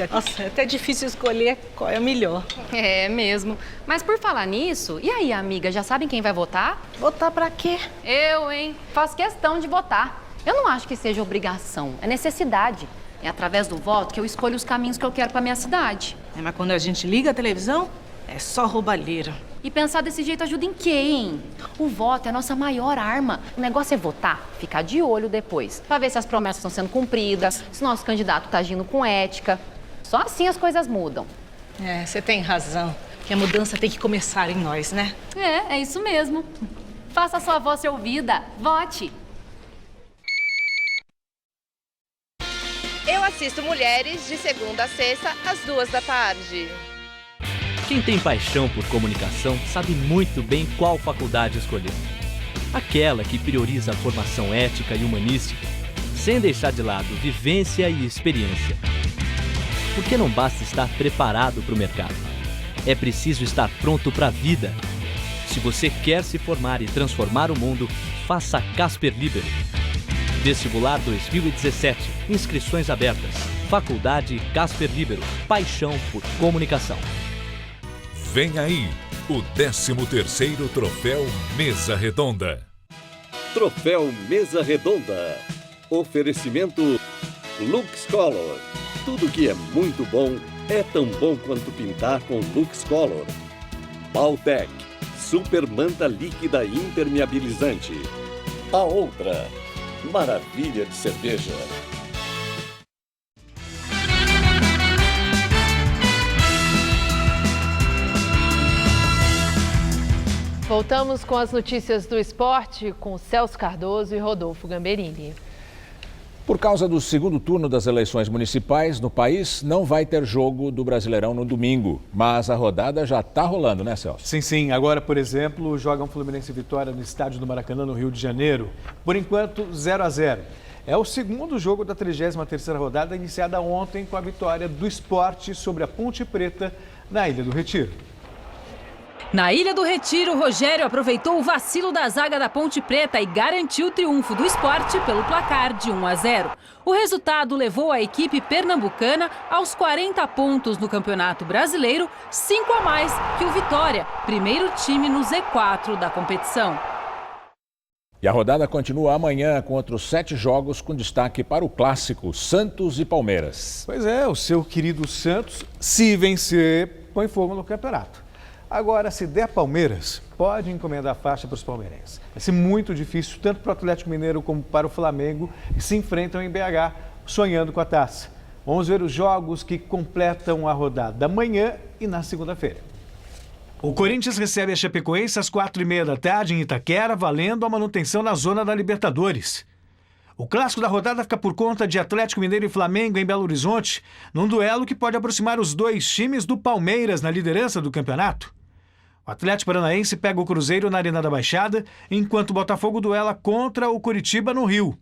Nossa, é até difícil escolher qual é a melhor. É mesmo. Mas por falar nisso, e aí, amiga, já sabem quem vai votar? Votar pra quê? Eu, hein? Faço questão de votar. Eu não acho que seja obrigação, é necessidade. É através do voto que eu escolho os caminhos que eu quero pra minha cidade. Mas quando a gente liga a televisão, é só roubalheira. E pensar desse jeito ajuda em quê, hein? O voto é a nossa maior arma. O negócio é votar, ficar de olho depois, pra ver se as promessas estão sendo cumpridas, se o nosso candidato tá agindo com ética. Só assim as coisas mudam. É, você tem razão. Que a mudança tem que começar em nós, né? É isso mesmo. Faça a sua voz ser ouvida. Vote! Eu assisto Mulheres de segunda a sexta, às 14h. Quem tem paixão por comunicação sabe muito bem qual faculdade escolher. Aquela que prioriza a formação ética e humanística, sem deixar de lado vivência e experiência. Porque não basta estar preparado para o mercado. É preciso estar pronto para a vida. Se você quer se formar e transformar o mundo, faça Casper Libero. Vestibular 2017. Inscrições abertas. Faculdade Casper Libero. Paixão por comunicação. Vem aí o 13º Troféu Mesa Redonda. Troféu Mesa Redonda. Oferecimento Lux Color. Tudo que é muito bom é tão bom quanto pintar com Lux Color. Baltec, super manta líquida impermeabilizante. A outra, maravilha de cerveja. Voltamos com as notícias do esporte com Celso Cardoso e Rodolfo Gamberini. Por causa do segundo turno das eleições municipais no país, não vai ter jogo do Brasileirão no domingo. Mas a rodada já está rolando, né, Celso? Sim. Agora, por exemplo, jogam Fluminense e Vitória no estádio do Maracanã, no Rio de Janeiro. Por enquanto, 0-0. É o segundo jogo da 33ª rodada, iniciada ontem com a vitória do Sport sobre a Ponte Preta na Ilha do Retiro. Na Ilha do Retiro, Rogério aproveitou o vacilo da zaga da Ponte Preta e garantiu o triunfo do Sport pelo placar de 1-0. O resultado levou a equipe pernambucana aos 40 pontos no Campeonato Brasileiro, 5 a mais que o Vitória, primeiro time no Z4 da competição. E a rodada continua amanhã com outros 7 jogos com destaque para o clássico Santos e Palmeiras. Pois é, o seu querido Santos, se vencer, põe fogo no campeonato. Agora, se der Palmeiras, pode encomendar a faixa para os palmeirenses. Vai ser muito difícil, tanto para o Atlético Mineiro como para o Flamengo, que se enfrentam em BH, sonhando com a taça. Vamos ver os jogos que completam a rodada amanhã e na segunda-feira. O Corinthians recebe a Chapecoense às 4h30 da tarde em Itaquera, valendo a manutenção na zona da Libertadores. O clássico da rodada fica por conta de Atlético Mineiro e Flamengo em Belo Horizonte, num duelo que pode aproximar os dois times do Palmeiras na liderança do campeonato. O Atlético Paranaense pega o Cruzeiro na Arena da Baixada, enquanto o Botafogo duela contra o Curitiba no Rio.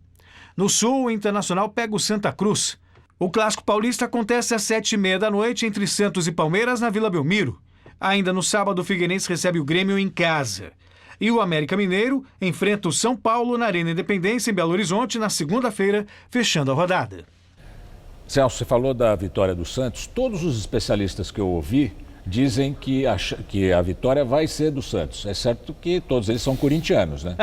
No Sul, o Internacional pega o Santa Cruz. O Clássico Paulista acontece às 7h30 da noite entre Santos e Palmeiras na Vila Belmiro. Ainda no sábado, o Figueirense recebe o Grêmio em casa. E o América Mineiro enfrenta o São Paulo na Arena Independência em Belo Horizonte na segunda-feira, fechando a rodada. Celso, você falou da vitória do Santos. Todos os especialistas que eu ouvi dizem que a vitória vai ser do Santos. É certo que todos eles são corintianos, né?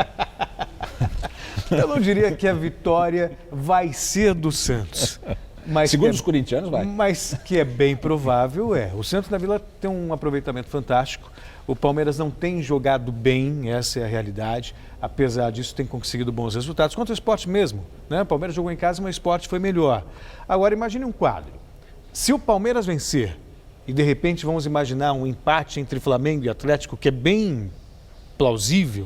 Eu não diria que a vitória vai ser do Santos. Mas segundo os corintianos, vai. Mas que é bem provável, é. O Santos na Vila tem um aproveitamento fantástico. O Palmeiras não tem jogado bem, essa é a realidade. Apesar disso, tem conseguido bons resultados. Contra o Sport mesmo, né? O Palmeiras jogou em casa, mas o Sport foi melhor. Agora, imagine um quadro. Se o Palmeiras vencer, e de repente vamos imaginar um empate entre Flamengo e Atlético, que é bem plausível,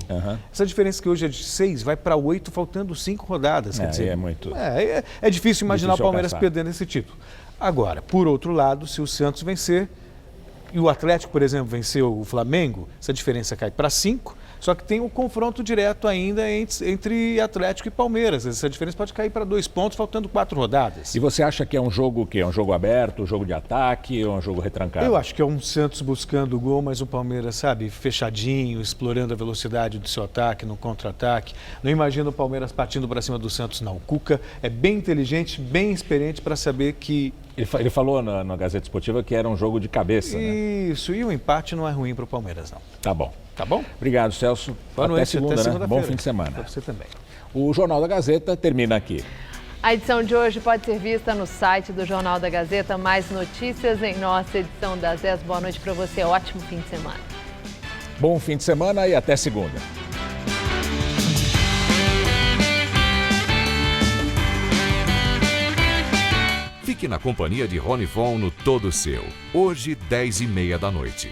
essa diferença que hoje é de 6 vai para 8, faltando 5 rodadas. Quer dizer, é muito. É difícil imaginar o Palmeiras perdendo esse título. Agora, por outro lado, se o Santos vencer e o Atlético, por exemplo, venceu o Flamengo, essa diferença cai para 5, só que tem um confronto direto ainda entre Atlético e Palmeiras. Essa diferença pode cair para 2 pontos, faltando 4 rodadas. E você acha que é um jogo o quê? É um jogo aberto, um jogo de ataque ou um jogo retrancado? Eu acho que é um Santos buscando o gol, mas o Palmeiras, sabe, fechadinho, explorando a velocidade do seu ataque, no contra-ataque. Não imagino o Palmeiras partindo para cima do Santos, não. O Cuca é bem inteligente, bem experiente para saber que... Ele falou na Gazeta Esportiva que era um jogo de cabeça, né? Isso, e o empate não é ruim para o Palmeiras, não. Tá bom. Tá bom? Obrigado, Celso. Boa noite, segunda, né? Bom fim de semana. Para você também. O Jornal da Gazeta termina aqui. A edição de hoje pode ser vista no site do Jornal da Gazeta. Mais notícias em nossa edição das 10. Boa noite para você. Ótimo fim de semana. Bom fim de semana e até segunda. Fique na companhia de Rony Von no Todo Seu. Hoje, 10h30 da noite.